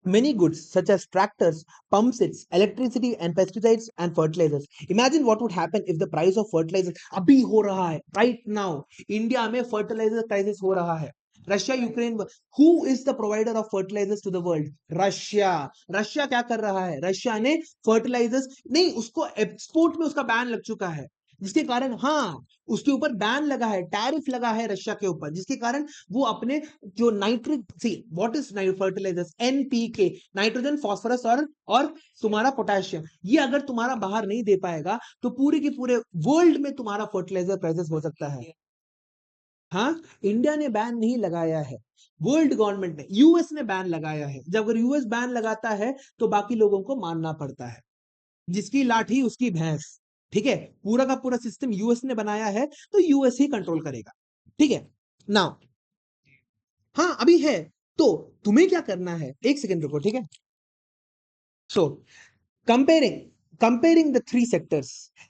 Speaker 1: many goods such as tractors, pump sets, electricity and pesticides and fertilizers. Imagine what would happen if the price of fertilizers अभी हो रहा है right now इंडिया में fertilizer crisis हो रहा है. Russia Ukraine, who is the provider of fertilizers to the world? Russia. Russia क्या कर रहा है? रशिया ने fertilizers नहीं, उसको एक्सपोर्ट में उसका बैन लग चुका है, जिसके कारण हाँ उसके ऊपर बैन लगा है, टैरिफ लगा है रशिया के ऊपर, जिसके कारण वो अपने जो nitric, see what is fertilisers, NPK, nitrogen phosphorus और तुम्हारा पोटेशियम, ये अगर तुम्हारा बाहर नहीं दे पाएगा तो पूरे के पूरे वर्ल्ड में तुम्हारा फर्टिलाइजर क्राइसिस हो सकता है. हाँ, इंडिया ने बैन नहीं लगाया है, वर्ल्ड गवर्नमेंट ने, यूएस ने बैन लगाया है. जब अगर यूएस बैन लगाता है तो बाकी लोगों को मानना पड़ता है, जिसकी लाठी उसकी भैंस. ठीक है, पूरा का पूरा सिस्टम यूएस ने बनाया है तो यूएस ही कंट्रोल करेगा. ठीक है नाउ, हाँ अभी है, तो तुम्हें क्या करना है, एक सेकंड रुको. ठीक है, सो comparing comparing the three sectors,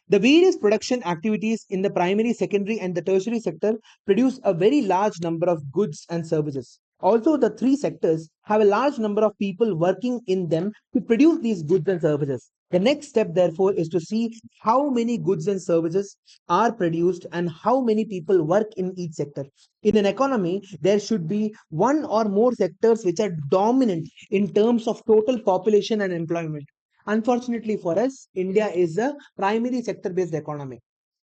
Speaker 1: the various production activities in the primary, secondary and the tertiary sector produce a very large number of goods and services. Also, the three sectors have a large number of people working in them to produce these goods and services. The next step, therefore, is to see how many goods and services are produced and how many people work in each sector. In an economy, there should be one or more sectors which are dominant in terms of total population and employment. Unfortunately for us, India is a primary sector based economy.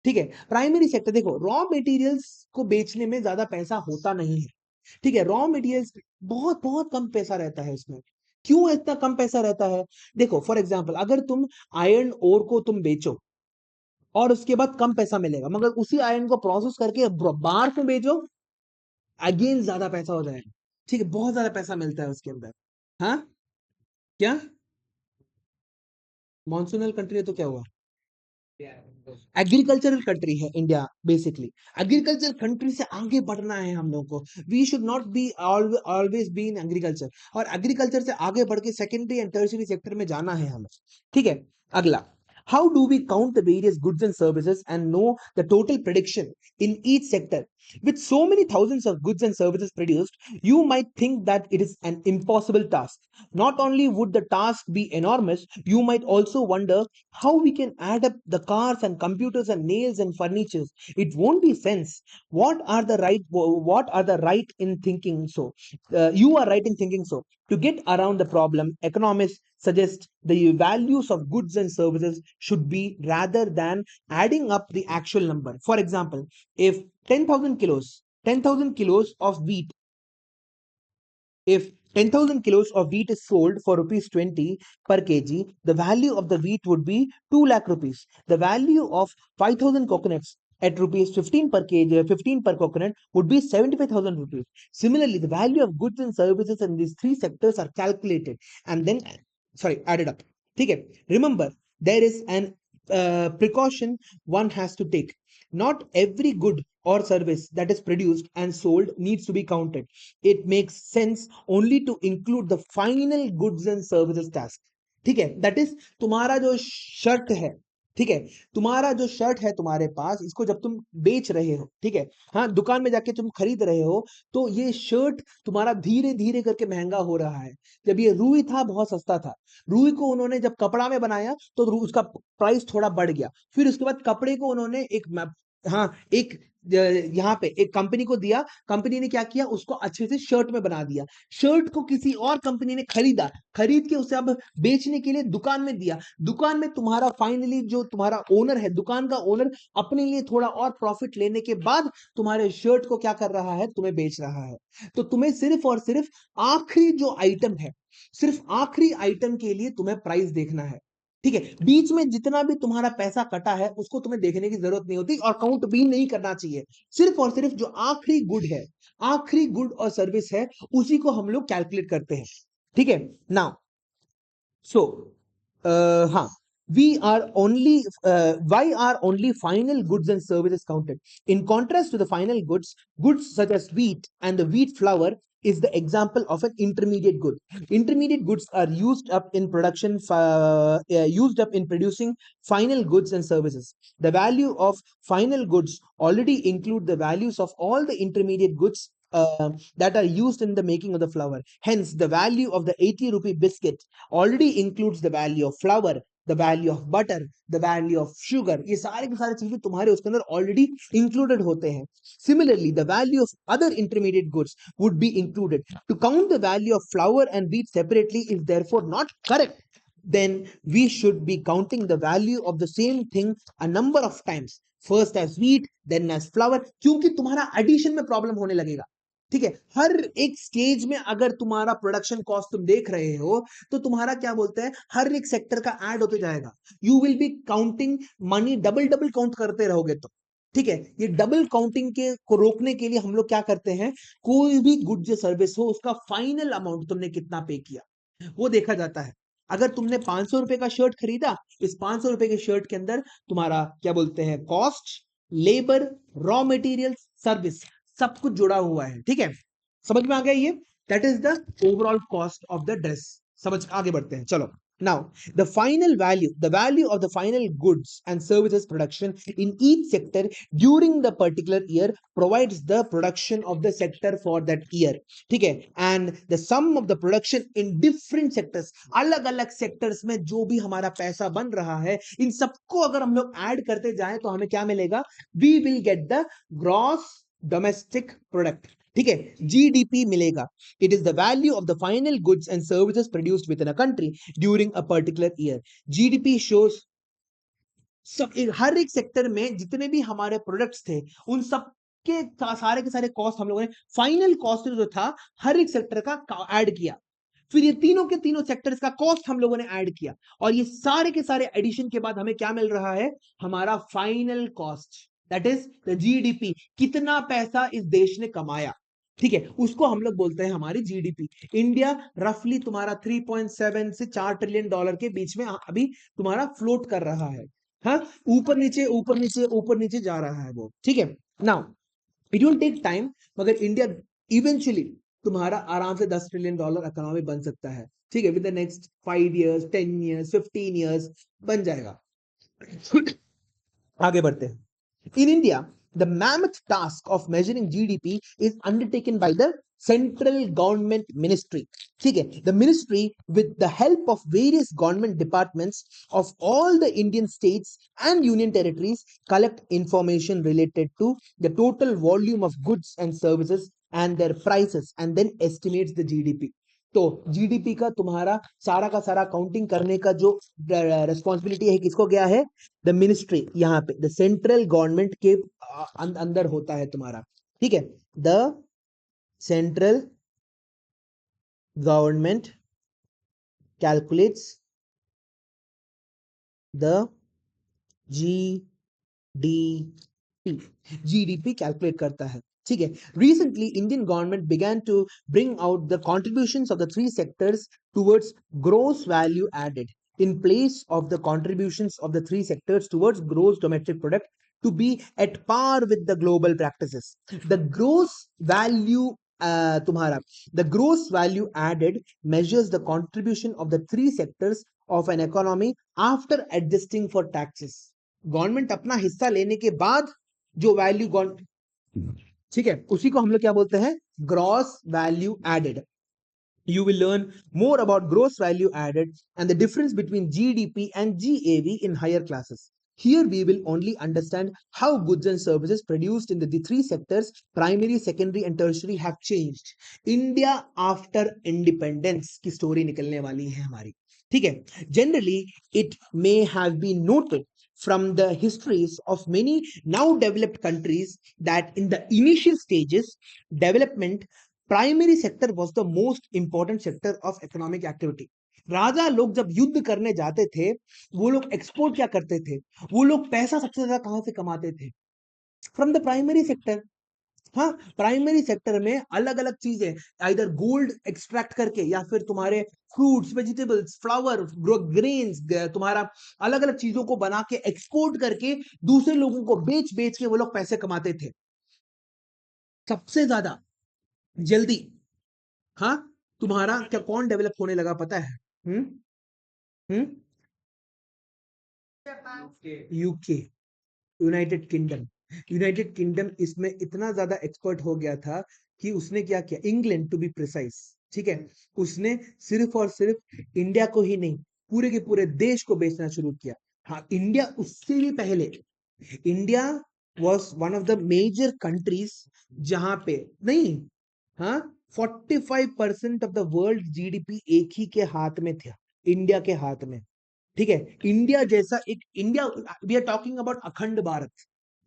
Speaker 1: ठीक है, primary sector देखो, raw materials को बेचने में ज्यादा पैसा होता नहीं है. ठीक है, रॉ मटेरियल्स बहुत बहुत कम पैसा रहता है इसमें. क्यों इतना कम पैसा रहता है? देखो फॉर एग्जांपल, अगर तुम आयरन ओर को तुम बेचो और उसके बाद कम पैसा मिलेगा, मगर उसी आयरन को प्रोसेस करके बार को बेचो, अगेन ज्यादा पैसा हो जाएगा. ठीक है, बहुत ज्यादा पैसा मिलता है उसके अंदर. हाँ, क्या मॉनसूनल कंट्री है तो क्या हुआ? एग्रीकल्चरल कंट्री है इंडिया, बेसिकली एग्रीकल्चर कंट्री से आगे बढ़ना है हम लोगों को. We should not be always be in agriculture, और एग्रीकल्चर से आगे बढ़ के सेकेंडरी एंड टर्शियरी सेक्टर में जाना है हमें. ठीक है, अगला, how do we count the various goods and services and know the total prediction in each sector? With so many thousands of goods and services produced, you might think that it is an impossible task. Not only would the task be enormous, you might also wonder how we can add up the cars and computers and nails and furniture. It won't be sense. What are the right in thinking so? You are right in thinking so. To get around the problem, economists suggest the values of goods and services should be rather than adding up the actual number. For example, if 10,000 kilos of wheat, if 10,000 kilos of wheat is sold for rupees 20 per kg, the value of the wheat would be 2 lakh rupees. The value of 5,000 coconuts at rupees 15 per kg, 15 per coconut would be 75,000 rupees. Similarly, the value of goods and services in these three sectors are calculated and then, added up. Okay. Remember, there is an precaution one has to take. Not every good or service that is produced and sold needs to be counted. It makes sense only to include the final goods and services task. ठीक है, that is तुम्हारा जो shirt है. ठीक है, तुम्हारा जो shirt है तुम्हारे पास, इसको जब तुम बेच रहे हो, ठीक है, हाँ दुकान में जाके तुम खरीद रहे हो, तो ये शर्ट तुम्हारा धीरे धीरे करके महंगा हो रहा है. जब ये रुई था बहुत सस्ता था, रुई को उन्होंने जब कपड़ा में बनाया तो उसका प्राइस थोड़ा बढ़ गया. फिर उसके बाद कपड़े को उन्होंने एक यहाँ पे एक कंपनी को दिया, कंपनी ने क्या किया, उसको अच्छे से शर्ट में बना दिया. शर्ट को किसी और कंपनी ने खरीदा, खरीद के उसे अब बेचने के लिए दुकान में दिया. दुकान में तुम्हारा फाइनली जो तुम्हारा ओनर है, दुकान का ओनर, अपने लिए थोड़ा और प्रॉफिट लेने के बाद तुम्हारे शर्ट को क्या कर रहा है, तुम्हें बेच रहा है. तो तुम्हें सिर्फ और सिर्फ आखिरी जो आइटम है, सिर्फ आखिरी आइटम के लिए तुम्हें प्राइस देखना है. ठीक है, बीच में जितना भी तुम्हारा पैसा कटा है उसको तुम्हें देखने की जरूरत नहीं होती और काउंट भी नहीं करना चाहिए. सिर्फ और सिर्फ जो आखिरी गुड है, आखिरी गुड और सर्विस है, उसी को हम लोग कैलकुलेट करते हैं. ठीक है, नाउ सो हाँ, why are only final goods and services counted? In contrast to the final goods such as wheat and the wheat flour is the example of an intermediate good. Intermediate goods are used up in producing final goods and services. The value of final goods already include the values of all the intermediate goods that are used in the making of the flour. Hence, the value of the 80 rupee biscuit already includes the value of flour, the value of butter, the value of sugar. ये सारे के सारे चीजें तुम्हारे उसके अंदर already included होते हैं. Similarly, the value of other intermediate goods would be included. To count the value of flour and wheat separately is therefore not correct. Then we should be counting the value of the same thing a number of times. First as wheat, then as flour. क्योंकि तुम्हारा addition में problem होने लगेगा. ठीक है, हर एक stage में अगर तुम्हारा प्रोडक्शन कॉस्ट तुम देख रहे हो तो तुम्हारा क्या बोलते हैं, हर एक सेक्टर का ऐड होते जाएगा. You will be counting money, double double count करते रहोगे तो. ठीक है, ये डबल काउंटिंग के को रोकने के लिए हम लोग क्या करते हैं, कोई भी गुड्स या सर्विस हो उसका फाइनल अमाउंट तुमने कितना पे किया वो देखा जाता है. अगर तुमने 500 रुपए का शर्ट खरीदा, इस 500 रुपए के शर्ट के अंदर तुम्हारा क्या बोलते हैं, cost, labour, raw material, service, सब कुछ जुड़ा हुआ है. ठीक है, समझ में आ गया ये. That is the overall cost of the dress. समझ, आगे बढ़ते हैं. चलो, now the final value, the value of the final goods and services production in each sector during the particular year provides the production of the sector for that year. ठीक है, and the sum of the production in different sectors, अलग अलग sectors में जो भी हमारा पैसा बन रहा है, इन सबको अगर हम लोग ऐड करते जाएं तो हमें क्या मिलेगा, we will get the gross domestic product. ठीक है, जीडीपी मिलेगा. It is the value of the final goods and services produced with in a country during a particular year. GDP shows सब, हर एक सेक्टर में जितने भी हमारे प्रोडक्ट्स थे उन सब के सारे के सारे कॉस्ट हम लोगों ने फाइनल कॉस्ट जो था हर एक सेक्टर का ऐड किया. फिर ये तीनों के तीनों सेक्टर्स का कॉस्ट हम लोगों ने ऐड किया और ये सारे के सारे एडिशन के बाद हमें क्या मिल रहा है, हमारा final cost. That is the GDP. कितना पैसा इस देश ने कमाया. ठीक है, उसको हम लोग बोलते हैं हमारी जीडीपी. इंडिया रफली तुम्हारा 3.7 से 4 ट्रिलियन डॉलर के बीच में अभी तुम्हारा फ्लोट कर रहा है. हाँ, ऊपर नीचे ऊपर नीचे ऊपर नीचे जा रहा है वो. ठीक है, now it will take time, मगर इंडिया इवेंचुअली तुम्हारा आराम से 10 ट्रिलियन डॉलर इकोनॉमी बन सकता है. ठीक है, with the next 5 years, 10 years, 15 years बन जाएगा. आगे बढ़ते हैं. In India, the mammoth task of measuring GDP is undertaken by the central government ministry. ठीक है, the ministry with the help of various government departments of all the Indian states and union territories collect information related to the total volume of goods and services and their prices and then estimates the GDP. तो GDP का तुम्हारा सारा का सारा counting करने का जो responsibility है किसको गया है, द मिनिस्ट्री. यहाँ पे द सेंट्रल गवर्नमेंट के अंदर होता है तुम्हारा. ठीक है, the central government calculates the GDP. GDP calculate करता है. ठीक है, recently Indian government began to bring out the contributions of the three sectors towards gross value added in place of the contributions of the three sectors towards gross domestic product to be at par with the global practices. The gross value तुम्हारा the gross value added measures the contribution of the three sectors of an economy after adjusting for taxes. Government अपना हिस्सा लेने के बाद जो value, ठीक है, उसी को हम लोग क्या बोलते हैं, gross value added. You will learn more about gross value added and the difference between GDP and GAV in higher classes. Here we will only understand how goods and services produced in the three sectors, primary, secondary and tertiary, have changed. India after independence की story निकलने वाली है हमारी. ठीक है, generally it may have been noted from the histories of many now developed countries that in the initial stages development, primary sector was the most important sector of economic activity. राजा लोग जब युद्ध करने जाते थे वो लोग एक्सपोर्ट क्या करते थे, वो लोग पैसा सबसे ज्यादा कहां से कमाते थे, फ्रॉम द प्राइमरी सेक्टर. हाँ, प्राइमरी सेक्टर में अलग अलग चीजें, इधर गोल्ड एक्सट्रैक्ट करके या फिर तुम्हारे फ्रूट्स, वेजिटेबल्स, फ्लावर, ग्रेन्स, तुम्हारा अलग अलग चीजों को बना के एक्सपोर्ट करके दूसरे लोगों को बेच बेच के वो लोग पैसे कमाते थे सबसे ज्यादा जल्दी. हाँ, तुम्हारा क्या कौन डेवलप होने लगा पता है, hmm, UK, United Kingdom. United Kingdom इसमें इतना ज्यादा एक्सपर्ट हो गया था कि उसने क्या किया, इंग्लैंड टू बी प्रिसाइज, ठीक है, उसने सिर्फ और सिर्फ इंडिया को ही नहीं, पूरे के पूरे देश को बेचना शुरू किया। हाँ, इंडिया उससे भी पहले, India was one of the major countries जहां पे नहीं, हाँ, 45% ऑफ द वर्ल्ड जीडीपी एक ही के हाथ में था, इंडिया के हाथ में। ठीक है, इंडिया जैसा एक India, we are talking about Akhand Bharat,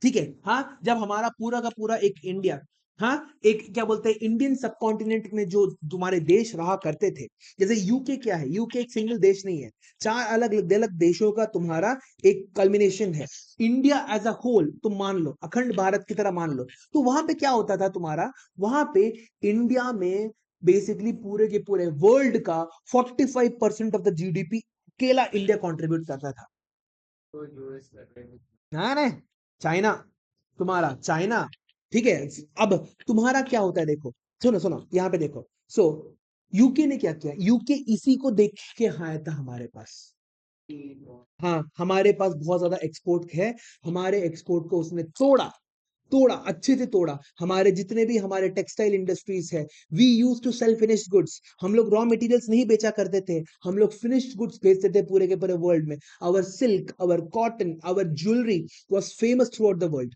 Speaker 1: ठीक है, हाँ, जब हमारा पूरा का पूरा एक इंडिया, हाँ, एक क्या बोलते हैं, इंडियन सब कॉन्टिनेंट में जो तुम्हारे देश रहा करते थे, जैसे यूके, क्या है, यूके एक सिंगल देश नहीं है, 4 अलग अलग देशों का तुम्हारा एक कल्मिनेशन है। इंडिया एज अ होल तुम मान लो, अखंड भारत की तरह मान लो, तो वहां पे क्या होता था तुम्हारा, वहां पे इंडिया में बेसिकली पूरे के पूरे वर्ल्ड का 45% ऑफ द जीडीपी अकेला इंडिया कंट्रीब्यूट करता था। ना ना, चाइना, तुम्हारा चाइना, ठीक है। अब तुम्हारा क्या होता है, देखो, सुनो सुनो यहाँ पे देखो। सो यूके ने क्या किया, यूके इसी को देख के आया था हमारे पास। हाँ, हमारे पास बहुत ज्यादा एक्सपोर्ट है, हमारे एक्सपोर्ट को उसने तोड़ा, तोड़ा, अच्छे से तोड़ा। हमारे जितने भी हमारे टेक्सटाइल इंडस्ट्रीज है, we use to sell finished goods, हम लोग रॉ मटेरियल्स नहीं बेचा करते थे, हम लोग फिनिश्ड गुड्स बेचते थे पूरे के पूरे वर्ल्ड में। Our silk, our cotton, our jewellery was famous throughout the world,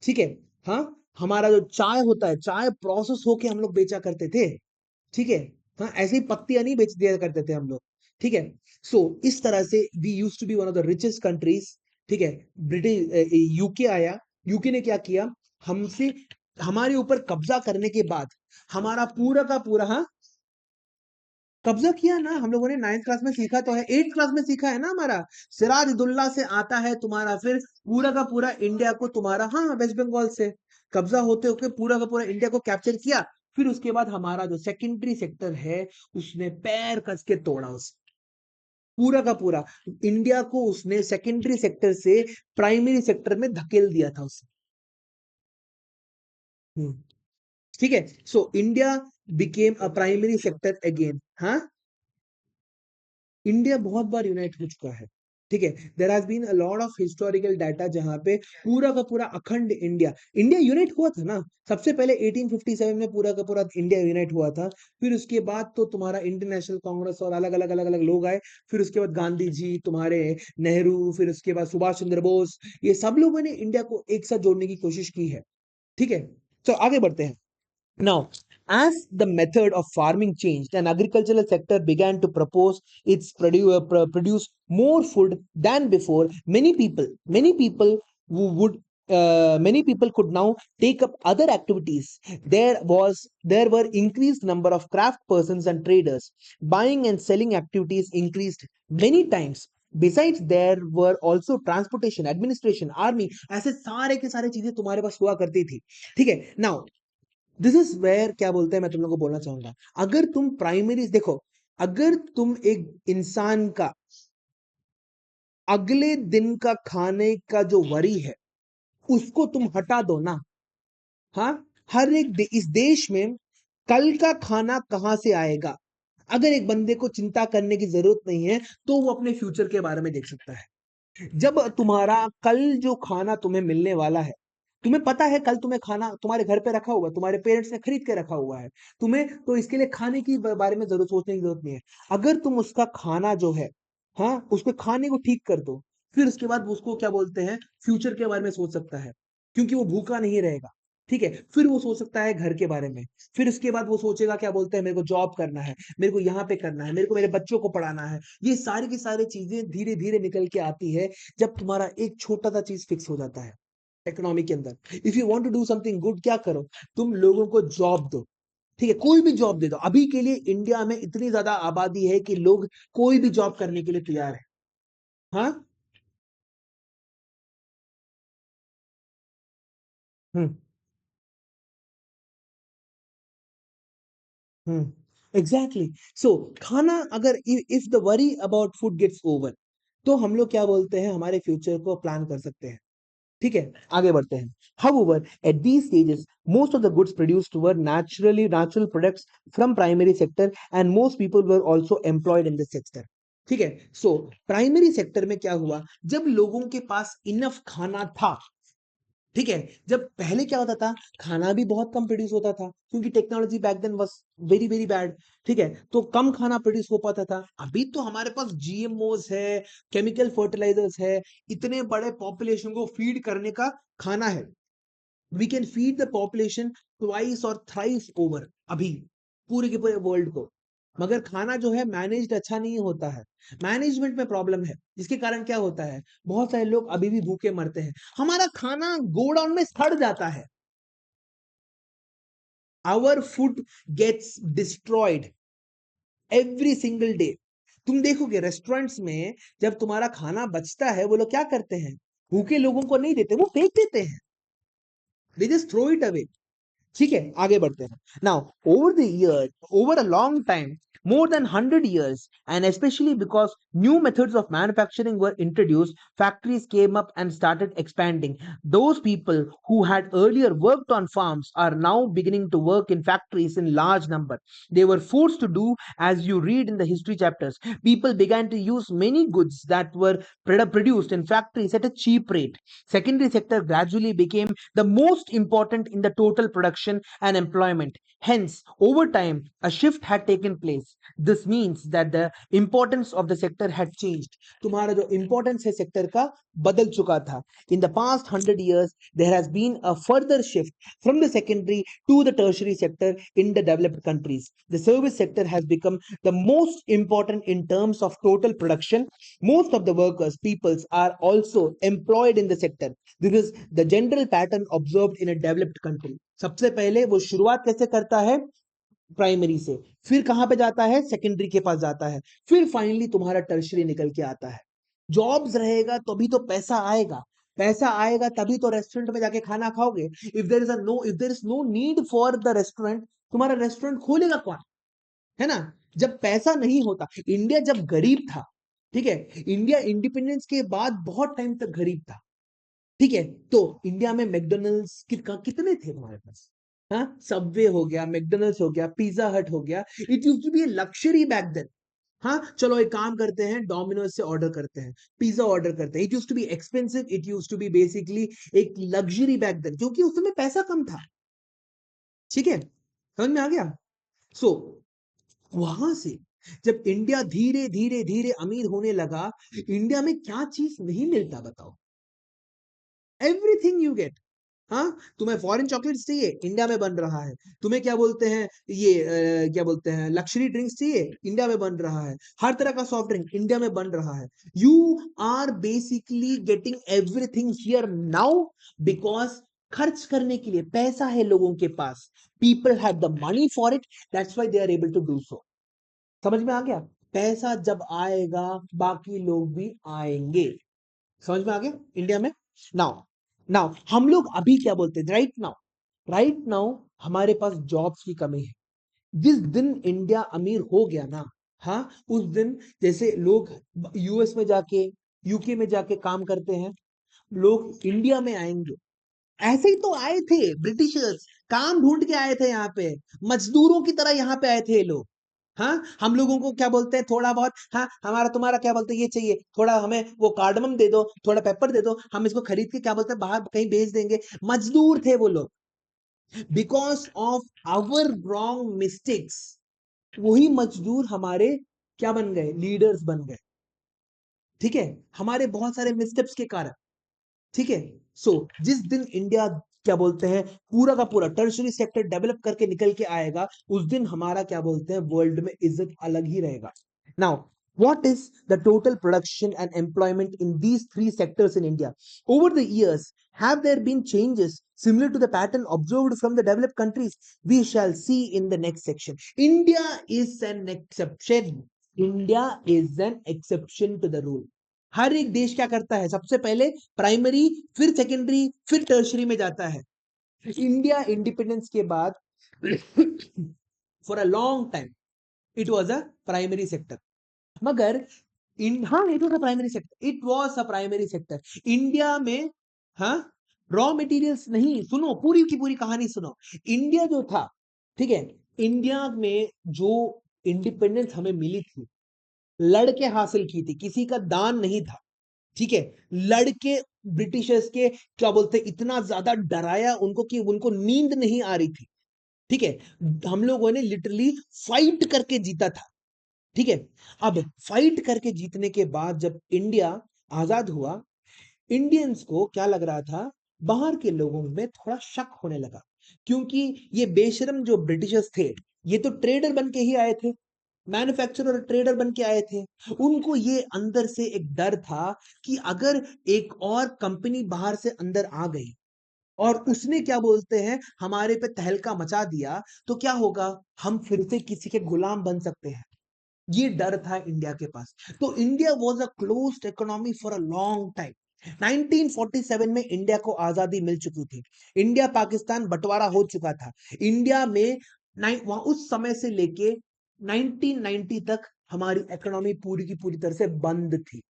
Speaker 1: ठीक है। हाँ, हमारा जो चाय होता है, चाय प्रोसेस होके हम लोग बेचा करते थे, ठीक है। हाँ, ऐसे ही पत्तियां नहीं बेच दिया करते थे हम लोग, ठीक है। सो इस तरह से we use to be one of the richest countries, ठीक है। ब्रिटिश यूके आया, यूके ने क्या किया, हमसे, हमारे ऊपर कब्जा करने के बाद हमारा पूरा का पूरा, हाँ, कब्जा किया ना, हम लोगों ने 9th क्लास में सीखा तो है, 8th क्लास में सीखा है ना हमारा, सिराजुद्दौला से आता है तुम्हारा, फिर पूरा का पूरा इंडिया को तुम्हारा, हाँ, वेस्ट बंगाल से कब्जा होते होते पूरा का पूरा इंडिया को कैप्चर किया। फिर उसके बाद हमारा जो सेकेंडरी सेक्टर है, उसने पैर कस के तोड़ा, उस पूरा का पूरा इंडिया को उसने सेकेंडरी सेक्टर से प्राइमरी सेक्टर में धकेल दिया था उसने। ठीक है, so India became a primary sector again. हाँ, इंडिया बहुत बार यूनाइट हो चुका है, ठीक है। There has been a lot of historical data जहां पे पूरा का पूरा अखंड इंडिया, इंडिया यूनाइट हुआ था ना, सबसे पहले 1857 में पूरा का पूरा इंडिया यूनाइट हुआ था। फिर उसके बाद तो तुम्हारा इंडियन नेशनल कांग्रेस और अलग अलग अलग अलग लोग आए, फिर उसके बाद गांधी जी, तुम्हारे नेहरू, फिर उसके बाद सुभाष चंद्र बोस, ये सब लोगों ने इंडिया को एक साथ जोड़ने की कोशिश की है, ठीक है। तो आगे बढ़ते हैं। Now, as the method of farming changed and agricultural sector began to produce more food than before, many people could now take up other activities. There were increased number of craft persons and traders. Buying and selling activities increased many times. Besides, there were also transportation, administration, army, ऐसे सारे के सारे चीजें तुम्हारे पास हुआ करती थी, ठीक है। Now, दिस इज वेयर क्या बोलते हैं, मैं तुम लोगों को बोलना चाहूंगा, अगर तुम प्राइमरी देखो, अगर तुम एक इंसान का अगले दिन का खाने का जो वरी है, उसको तुम हटा दो ना, हाँ, हर एक इस देश में कल का खाना कहां से आएगा, अगर एक बंदे को चिंता करने की जरूरत नहीं है, तो वो अपने फ्यूचर के बारे में देख सकता है। जब तुम्हारा कल जो खाना तुम्हें मिलने वाला है, तुम्हें पता है कल तुम्हें खाना तुम्हारे घर पे रखा हुआ है, तुम्हारे पेरेंट्स ने खरीद के रखा हुआ है, तुम्हें तो इसके लिए खाने की बारे में जरूरत सोचने की जरूरत नहीं है। अगर तुम उसका खाना जो है, हाँ, उसके खाने को ठीक कर दो, फिर उसके बाद उसको क्या बोलते हैं, फ्यूचर के बारे में सोच सकता है, क्योंकि वो भूखा नहीं रहेगा, ठीक है। फिर वो सोच सकता है घर के बारे में, फिर उसके बाद वो सोचेगा क्या बोलते हैं, मेरे को जॉब करना है, मेरे को यहाँ पे करना है, मेरे को मेरे बच्चों को पढ़ाना है। ये सारी की सारी चीजें धीरे धीरे निकल के आती है जब तुम्हारा एक छोटा सा चीज फिक्स हो जाता है इकोनॉमी के अंदर। If you want to do something good, क्या करो, तुम लोगों को जॉब दो, ठीक है, कोई भी जॉब दे दो। अभी के लिए इंडिया में इतनी ज्यादा आबादी है कि लोग कोई भी जॉब करने के लिए तैयार है। हाँ, हम्म, एग्जैक्टली। सो खाना, अगर if the worry about food gets over, तो हम लोग क्या बोलते हैं, हमारे फ्यूचर को प्लान कर सकते हैं, ठीक है। आगे बढ़ते हैं। However, at these stages, most of the goods produced were natural products from primary sector, and most people were also employed in this sector, ठीक है। प्राइमरी सेक्टर में क्या हुआ, जब लोगों के पास इनफ खाना था, ठीक है। जब पहले क्या होता था, खाना भी बहुत कम प्रोड्यूस होता था क्योंकि technology back then was very very bad. ठीक है, तो कम खाना प्रोड्यूस हो पाता था। अभी तो हमारे पास जीएमओस है, केमिकल फर्टिलाइजर्स है, इतने बड़े पॉपुलेशन को फीड करने का खाना है। We can feed the population twice और थ्राइस ओवर अभी पूरे के पूरे वर्ल्ड को। मगर खाना जो है मैनेज्ड अच्छा नहीं होता है, मैनेजमेंट में प्रॉब्लम है, जिसके कारण क्या होता है, बहुत सारे लोग अभी भी भूखे मरते हैं। हमारा खाना गोडाउन में सड़ जाता है, our food gets destroyed every single day. तुम देखोगे रेस्टोरेंट्स में जब तुम्हारा खाना बचता है, वो लोग क्या करते हैं, भूखे लोगों को नहीं देते, वो फेंक देते हैं, they just throw it away. ठीक है, आगे बढ़ते हैं। Now over the year, over a long time, more than 100 years, and especially because new methods of manufacturing were introduced, factories came up and started expanding. Those people who had earlier worked on farms are now beginning to work in factories in large number. They were forced to do as you read in the history chapters. People began to use many goods that were produced in factories at a cheap rate. Secondary sector gradually became the most important in the total production and employment. Hence, over time, a shift had taken place. This means that the importance of the sector had changed. तुम्हारा जो importance है sector का बदल चुका था. In the past 100 years, there has been a further shift from the secondary to the tertiary sector in the developed countries. The service sector has become the most important in terms of total production. Most of the workers, peoples, are also employed in the sector. This is the general pattern observed in a developed country. सबसे पहले वो शुरुआत कैसे करता है, primary से, फिर कहां पे जाता है, सेकेंडरी के पास जाता है, फिर फाइनली तुम्हारा टर्शरी निकल के आता है। जॉब्स रहेगा तभी तो पैसा आएगा, पैसा आएगा तभी तो रेस्टोरेंट में जाके खाना खाओगे। If there is no need for the restaurant, तुम्हारा रेस्टोरेंट खोलेगा कौन, है ना। जब पैसा नहीं होता, इंडिया जब गरीब था, ठीक है, इंडिया इंडिपेंडेंस के बाद बहुत टाइम तक गरीब था, ठीक है, तो इंडिया में मैकडोनल्ड्स कितने थे तुम्हारे पास, हाँ, सबवे हो गया, मैकडोनल्ड्स हो गया, पिज्जा हट हो गया, it used to be a luxury back then. हाँ, चलो एक काम करते हैं, डोमिनोज से ऑर्डर करते हैं, पिज्जा ऑर्डर करते हैं, it used to be expensive, it used to be basically एक लग्जरी बैक देन, क्योंकि उस समय पैसा कम था। ठीक है, समझ में आ गया। सो वहां से जब इंडिया धीरे धीरे धीरे अमीर होने लगा, इंडिया में क्या चीज नहीं मिलता बताओ, एवरीथिंग यू गेट। हाँ, तुम्हें फॉरेन चॉकलेट्स चाहिए, इंडिया में बन रहा है। तुम्हें क्या बोलते हैं, ये क्या बोलते हैं, लक्जरी ड्रिंक्स चाहिए, इंडिया में बन रहा है। हर तरह का सॉफ्ट ड्रिंक इंडिया में बन रहा है। You are basically getting everything here now, because खर्च करने के लिए पैसा है लोगों के पास, people have the money for it, that's why they are able to do so. समझ में आ गया, पैसा जब आएगा बाकी लोग भी आएंगे। समझ में आ गया, इंडिया में। नाउ नाउ हम लोग अभी क्या बोलते हैं, राइट नाउ हमारे पास जॉब्स की कमी है। जिस दिन इंडिया अमीर हो गया ना, हाँ, उस दिन जैसे लोग यूएस में जाके, यूके में जाके काम करते हैं, लोग इंडिया में आएंगे। ऐसे ही तो आए थे ब्रिटिशर्स, काम ढूंढ के आए थे यहाँ पे, मजदूरों की तरह यहाँ पे आए थे ये लोग। हाँ, हम लोगों को क्या बोलते हैं, थोड़ा बहुत, हाँ, हमारा तुम्हारा क्या बोलते हैं, ये चाहिए, थोड़ा हमें वो कार्डमम दे दो, थोड़ा पेपर दे दो, हम इसको खरीद के क्या बोलते हैं, बाहर कहीं बेच देंगे। मजदूर थे वो लोग, because of our wrong mistakes, वही मजदूर हमारे क्या बन गए, लीडर्स बन गए। ठीक है, हमारे बहुत सारे मिस्टेक्स के कारण। ठीक है, सो जिस दिन इंडिया क्या बोलते हैं पूरा का पूरा टर्शरी सेक्टर डेवलप करके निकल के आएगा, उस दिन हमारा क्या बोलते हैं वर्ल्ड में इज्जत अलग ही रहेगा। Now what is the total production and employment in these three sectors in India over the years? Have there been changes similar to the pattern observed from the developed countries? We shall see in the next section. India is an exception. India is an exception to the rule. हर एक देश क्या करता है, सबसे पहले primary, फिर secondary, फिर tertiary में जाता है। इंडिया इंडिपेंडेंस के बाद for a long time it was a primary sector, मगर हाँ, it was a primary sector, it was a primary sector India में। हाँ, रॉ मटेरियल्स नहीं, सुनो पूरी की पूरी कहानी सुनो। इंडिया जो था, ठीक है, इंडिया में जो इंडिपेंडेंस हमें मिली थी, लड़के हासिल की थी, किसी का दान नहीं था। ठीक है, लड़के ब्रिटिशर्स के क्या बोलते इतना ज्यादा डराया उनको कि उनको नींद नहीं आ रही थी। ठीक है, हम लोगों ने लिटरली फाइट करके जीता था। ठीक है, अब फाइट करके जीतने के बाद जब इंडिया आजाद हुआ, इंडियंस को क्या लग रहा था, बाहर के लोगों में थोड़ा शक होने लगा, क्योंकि ये बेशरम जो ब्रिटिशर्स थे, ये तो ट्रेडर बन के ही आए थे, मैन्युफैक्चरर और ट्रेडर बन के आए थे। उनको ये अंदर से एक डर था कि अगर एक और कंपनी बाहर से अंदर आ गई और उसने क्या बोलते हैं हमारे पे तहलका मचा दिया, तो क्या होगा, हम फिर से किसी के गुलाम बन सकते हैं। ये डर था इंडिया के पास। तो India was a closed economy for a long time. 1947 में इंडिया को आजादी मिल चुकी थी, इंडिया पाकिस्तान बंटवारा हो चुका था। इंडिया में वहां उस समय से लेके 1990 तक हमारी इकोनॉमी पूरी की पूरी तरह से बंद थी।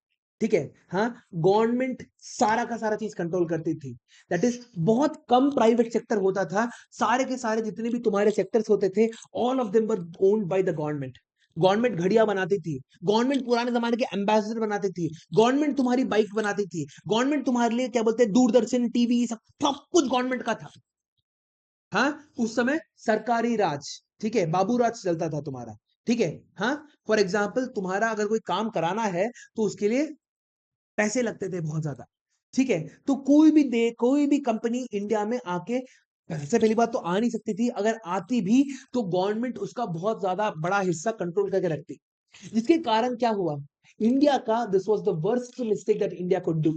Speaker 1: ठीक है, हाँ, गवर्नमेंट सारा का सारा चीज कंट्रोल करती थी। दैट इज बहुत कम प्राइवेट सेक्टर होता था। सारे के सारे जितने भी तुम्हारे सेक्टर्स होते थे, all of them were owned by the government. Government घड़ियां बनाती थी, गवर्नमेंट पुराने जमाने के एम्बेसडर बनाती थी, गवर्नमेंट तुम्हारी बाइक बनाती थी, गवर्नमेंट तुम्हारे लिए क्या बोलते हैं दूरदर्शन टीवी सब सब कुछ गवर्नमेंट का था। हाँ, उस समय सरकारी राज, ठीक है, बाबू राज चलता था तुम्हारा। ठीक है, हाँ, फॉर एग्जाम्पल तुम्हारा अगर कोई काम कराना है तो उसके लिए पैसे लगते थे बहुत ज्यादा। ठीक है, तो कोई भी कंपनी इंडिया में आके, सबसे पहली बात तो आ नहीं सकती थी, अगर आती भी तो गवर्नमेंट उसका बहुत ज्यादा बड़ा हिस्सा कंट्रोल करके रखती। जिसके कारण क्या हुआ, इंडिया का this was the worst mistake that India could do.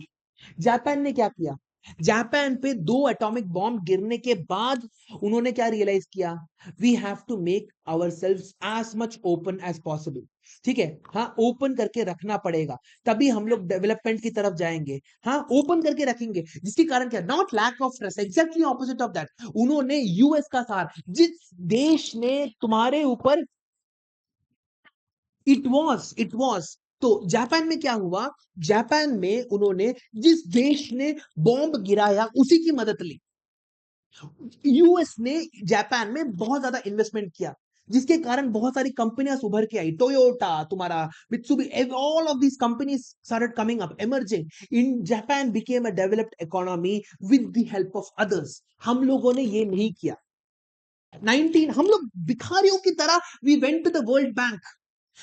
Speaker 1: Japan ने क्या किया, जापान पे 2 एटॉमिक बॉम्ब गिरने के बाद उन्होंने क्या रियलाइज किया, we have to make ourselves as much open as possible. ठीक है, हाँ, ओपन करके रखना पड़ेगा, तभी हम लोग डेवलपमेंट की तरफ जाएंगे। हाँ, ओपन करके रखेंगे, जिसके कारण क्या, not lack of trust, exactly opposite of that, उन्होंने यूएस का साथ, जिस देश ने तुम्हारे ऊपर, इट वॉज तो जापान में क्या हुआ, जापान में उन्होंने जिस देश ने बॉम्ब गिराया उसी की मदद ली। यूएस ने जापान में बहुत ज्यादा इन्वेस्टमेंट किया, जिसके कारण बहुत सारी कंपनियां उभर के आई, टोयोटा तुम्हारा, Mitsubishi, all of these companies started coming up, emerging in Japan became a developed economy with the help of others। हम लोगों ने ये नहीं किया। 19 हम लोग भिखारियों की तरह we went to the world bank.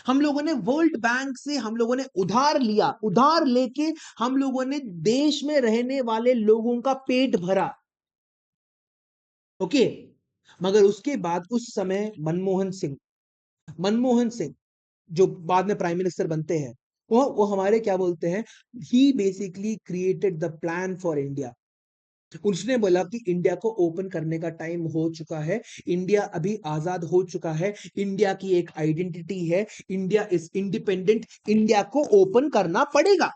Speaker 1: हम लोगों ने वर्ल्ड बैंक से हम लोगों ने उधार लिया, उधार लेके हम लोगों ने देश में रहने वाले लोगों का पेट भरा। ओके, मगर उसके बाद उस समय मनमोहन सिंह जो बाद में प्राइम मिनिस्टर बनते हैं, वो हमारे क्या बोलते हैं, he basically created the plan for India. उसने बोला कि इंडिया को ओपन करने का टाइम हो चुका है, इंडिया अभी आजाद हो चुका है, इंडिया की एक आइडेंटिटी है, इंडिया इज इंडिपेंडेंट, इंडिया को ओपन करना पड़ेगा।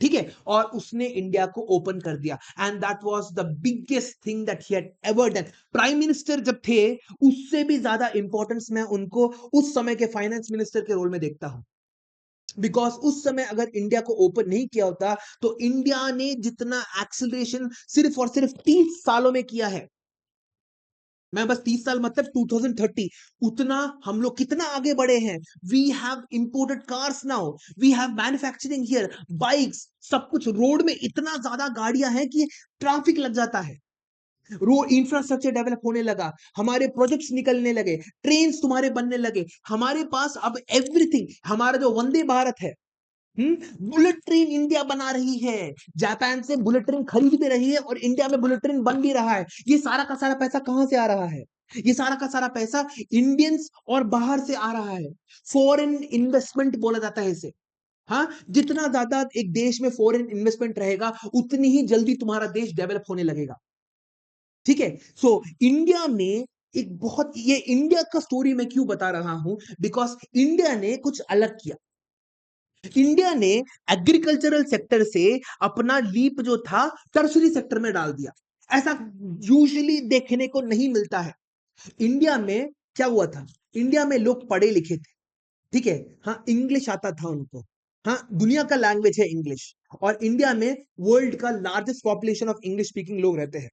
Speaker 1: ठीक है, और उसने इंडिया को ओपन कर दिया, and that was the biggest thing that he had ever done. Prime minister जब थे, उससे भी ज्यादा इंपॉर्टेंस मैं उनको उस समय के फाइनेंस मिनिस्टर के रोल में देखता हूं। बिकॉज उस समय अगर इंडिया को ओपन नहीं किया होता, तो इंडिया ने जितना एक्सेलरेशन सिर्फ और सिर्फ 30 सालों में किया है, मैं बस 30 साल मतलब 2030, उतना हम लोग कितना आगे बढ़े हैं। We have imported cars now, we have manufacturing here, bikes, सब कुछ, रोड में इतना ज्यादा गाड़ियां हैं कि ट्रैफिक लग जाता है, रोड इंफ्रास्ट्रक्चर डेवलप होने लगा, हमारे प्रोजेक्ट्स निकलने लगे, ट्रेन्स तुम्हारे बनने लगे, हमारे पास अब एवरीथिंग, हमारा जो वंदे भारत है, बुलेट ट्रेन इंडिया बना रही है, जापान से बुलेट ट्रेन खरीद भी रही है और इंडिया में बुलेट ट्रेन बन भी रहा है। ये सारा का सारा पैसा कहां से आ रहा है, ये सारा का सारा पैसा इंडियंस और बाहर से आ रहा है। फॉरेन इन्वेस्टमेंट बोला जाता है इसे। हाँ, जितना ज्यादा एक देश में फॉरेन इन्वेस्टमेंट रहेगा, उतनी ही जल्दी तुम्हारा देश डेवलप होने लगेगा। ठीक है, सो इंडिया में एक बहुत, ये इंडिया का स्टोरी मैं क्यों बता रहा हूं, बिकॉज इंडिया ने कुछ अलग किया। इंडिया ने एग्रीकल्चरल सेक्टर से अपना लीप जो था टर्सरी सेक्टर में डाल दिया। ऐसा यूजुअली देखने को नहीं मिलता है। इंडिया में क्या हुआ था, इंडिया में लोग पढ़े लिखे थे, ठीक है, हाँ, इंग्लिश आता था उनको, हाँ, दुनिया का लैंग्वेज है इंग्लिश, और इंडिया में वर्ल्ड का largest population of English speaking लोग रहते हैं।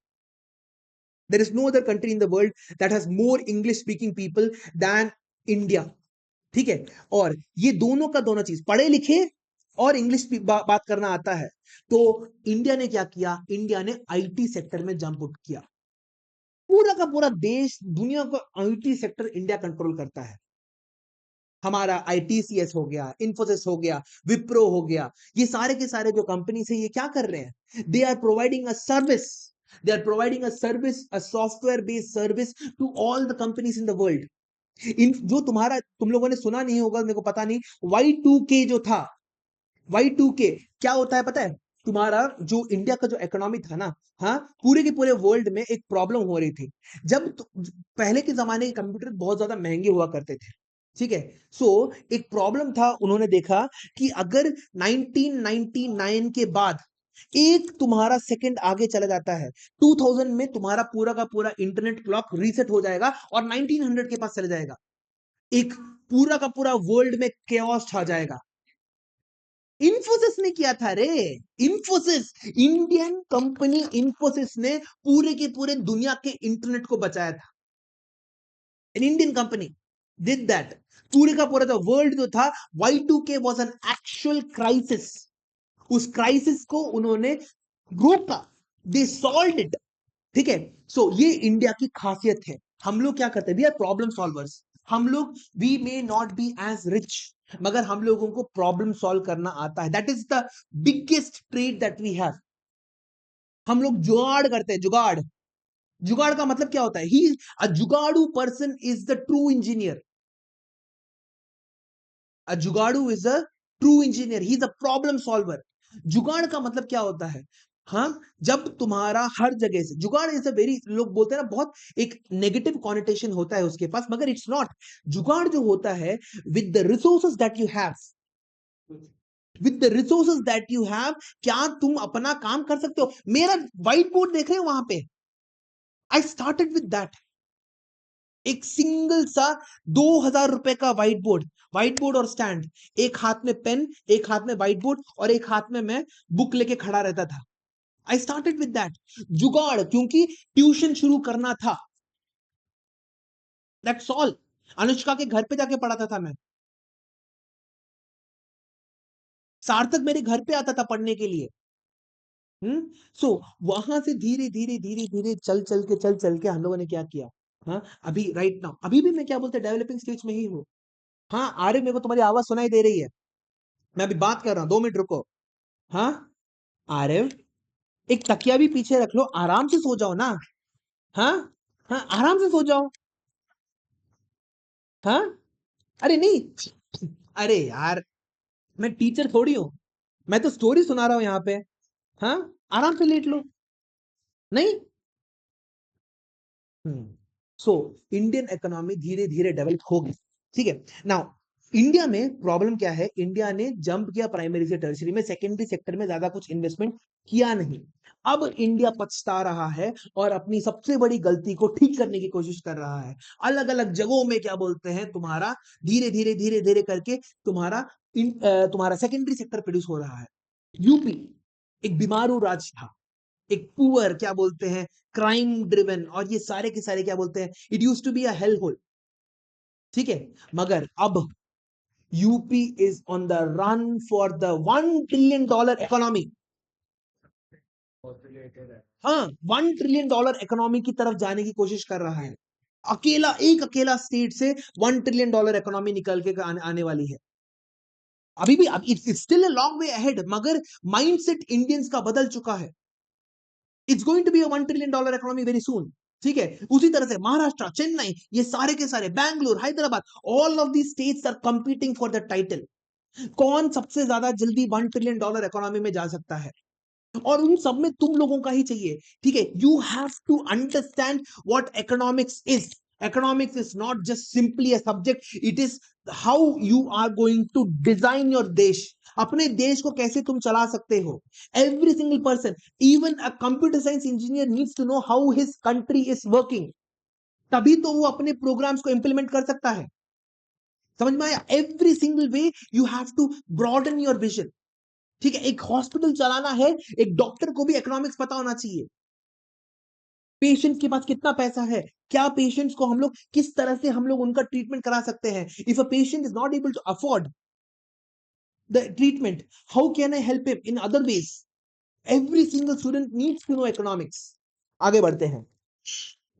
Speaker 1: There is no other country in the world that has more English speaking people than India. ठीक है, और ये दोनों का दोनों चीज, पढ़े लिखे और इंग्लिश भी बात करना आता है, तो इंडिया ने क्या किया, इंडिया ने आईटी सेक्टर में जंप उठ किया। पूरा का पूरा देश, दुनिया का आईटी सेक्टर इंडिया कंट्रोल करता है। हमारा आईटीसीएस हो गया, इंफोसिस हो गया, विप्रो हो गया, ये सारे के सारे जो कंपनीज है ये क्या कर रहे हैं, they are providing a service, they are providing a service, a software based service to all the companies in the world. इन जो तुम्हारा, तुम लोगों ने सुना नहीं होगा, मेरे को पता नहीं, Y2K जो था, Y2K क्या होता है पता है? तुम्हारा जो इंडिया का जो इकोनॉमी था ना, हाँ, पूरे के पूरे वर्ल्ड में एक प्रॉब्लम हो रही थी। जब पहले के जमाने के कंप्यूटर बहुत ज्यादा महंगे हुआ करते थे, ठीक है। सो एक प्रॉब्लम था, उन्होंने देखा कि अगर 1999 के बाद एक तुम्हारा सेकंड आगे चला जाता है, 2000 में तुम्हारा पूरा का पूरा इंटरनेट क्लॉक रीसेट हो जाएगा और 1900 के पास चले जाएगा। एक पूरा का पूरा वर्ल्ड में केओस छा जाएगा। इंफोसिस ने किया था रे, इंफोसिस, इंडियन कंपनी इंफोसिस ने पूरे के पूरे दुनिया के इंटरनेट को बचाया था। An Indian company did that. पूरे का पूरा जो वर्ल्ड जो था, Y2K was an actual crisis. उस क्राइसिस को उन्होंने रोका, दे सॉल्व्ड इट, ठीक है। सो ये इंडिया की खासियत है। हम लोग क्या करते हैं, वी आर प्रॉब्लम सॉल्वर्स। हम लोग, we may not be as rich, मगर हम लोगों को प्रॉब्लम सॉल्व करना आता है। That is the biggest trade that we have. हम लोग जुगाड़ करते हैं, जुगाड़। जुगाड़ का मतलब क्या होता है, he, a jugaadu person is the true engineer. A jugaadu is a true engineer, he is a problem solver. Jugaad का मतलब क्या होता है, हाँ, जब तुम्हारा हर जगह से, जुगाड़ इज अ वेरी, लोग बोलते हैं ना, बहुत एक नेगेटिव कॉनिटेशन होता है उसके पास, मगर इट्स नॉट। जुगाड़ जो होता है, with the resources that you have, with the resources that you have, क्या तुम अपना काम कर सकते हो? मेरा व्हाइट बोर्ड देख रहे हो वहां पे, आई स्टार्टेड विद दैट। एक सिंगल सा 2000 रुपए का व्हाइट बोर्ड, व्हाइट बोर्ड और स्टैंड, एक हाथ में पेन, एक हाथ में व्हाइट बोर्ड और एक हाथ में मैं बुक लेके खड़ा रहता था। I started with that. जुगाड़, क्योंकि ट्यूशन शुरू करना था, दैट्स ऑल। अनुष्का के घर पे जाके पढ़ाता था मैं, सार्थक मेरे घर पे आता था पढ़ने के लिए। सो वहां से धीरे धीरे धीरे धीरे चल चल के, चल चल के हम लोगों ने क्या किया, हाँ, अभी राइट नाउ, अभी भी मैं क्या बोलते, डेवलपिंग स्टेज में ही हूँ। हाँ, आर्य, मेरे को तुम्हारी आवाज सुनाई दे रही है, मैं अभी बात कर रहा हूँ, 2 मिनट रुको। हाँ, आरव, एक तकिया भी पीछे रख लो, आराम से सो जाओ ना। हाँ, हाँ, आराम से सो जाओ। हाँ, अरे नहीं, अरे यार, मैं टीचर थोड़ी हूं, मैं तो स्टोरी सुना रहा हूं यहाँ पे। हाँ, आराम से लेट लो। नहीं। सो इंडियन इकोनॉमी धीरे धीरे डेवलप होगी, ठीक है। नाउ इंडिया में प्रॉब्लम क्या है, इंडिया ने जंप किया प्राइमरी से टर्शियरी में, सेकेंडरी सेक्टर में ज्यादा कुछ इन्वेस्टमेंट किया नहीं। अब इंडिया पछता रहा है और अपनी सबसे बड़ी गलती को ठीक करने की कोशिश कर रहा है। अलग अलग जगहों में क्या बोलते हैं, तुम्हारा धीरे धीरे धीरे धीरे करके तुम्हारा तुम्हारा सेकेंडरी सेक्टर प्रोड्यूस हो रहा है। यूपी एक बीमारू राज्य था, एक पुअर, क्या बोलते हैं, क्राइम ड्रिवन, और ये सारे के सारे क्या बोलते हैं, it used to be a hell hole, ठीक है। मगर अब UP is on the run for the $1 trillion economy. हाँ, $1 ट्रिलियन इकोनॉमी की तरफ जाने की कोशिश कर रहा है। अकेला, एक अकेला स्टेट से $1 ट्रिलियन इकोनॉमी निकल के आने वाली है। अभी भी, अब it's still a long way ahead, मगर माइंडसेट इंडियंस का बदल चुका है। It's going to be a $1 trillion economy very soon, ठीक है। उसी तरह से महाराष्ट्र, चेन्नई, ये सारे के सारे, Bangalore, Hyderabad, all of the states are competing for the title, कौन सबसे ज्यादा जल्दी $1 ट्रिलियन इकोनॉमी में जा सकता है। और उन सब में तुम लोगों का ही चाहिए, ठीक है। You have to understand what economics is. Economics is not just simply a subject, it is how you are going to design your देश। अपने देश को कैसे तुम चला सकते हो। Every single person, even a computer science engineer needs to know how his country is working, तभी तो वो अपने प्रोग्राम्स को इंप्लीमेंट कर सकता है। समझ में आया? Every single way you have to broaden your vision, ठीक है। एक हॉस्पिटल चलाना है, एक डॉक्टर को भी इकोनॉमिक्स पता होना चाहिए। पेशेंट के पास कितना पैसा है, क्या पेशेंट्स को हम लोग किस तरह से हम लोग उनका ट्रीटमेंट करा सकते हैं। If a patient is not able to afford, the treatment, how can I help him in other ways? Every single student needs to know economics. आगे बढ़ते हैं.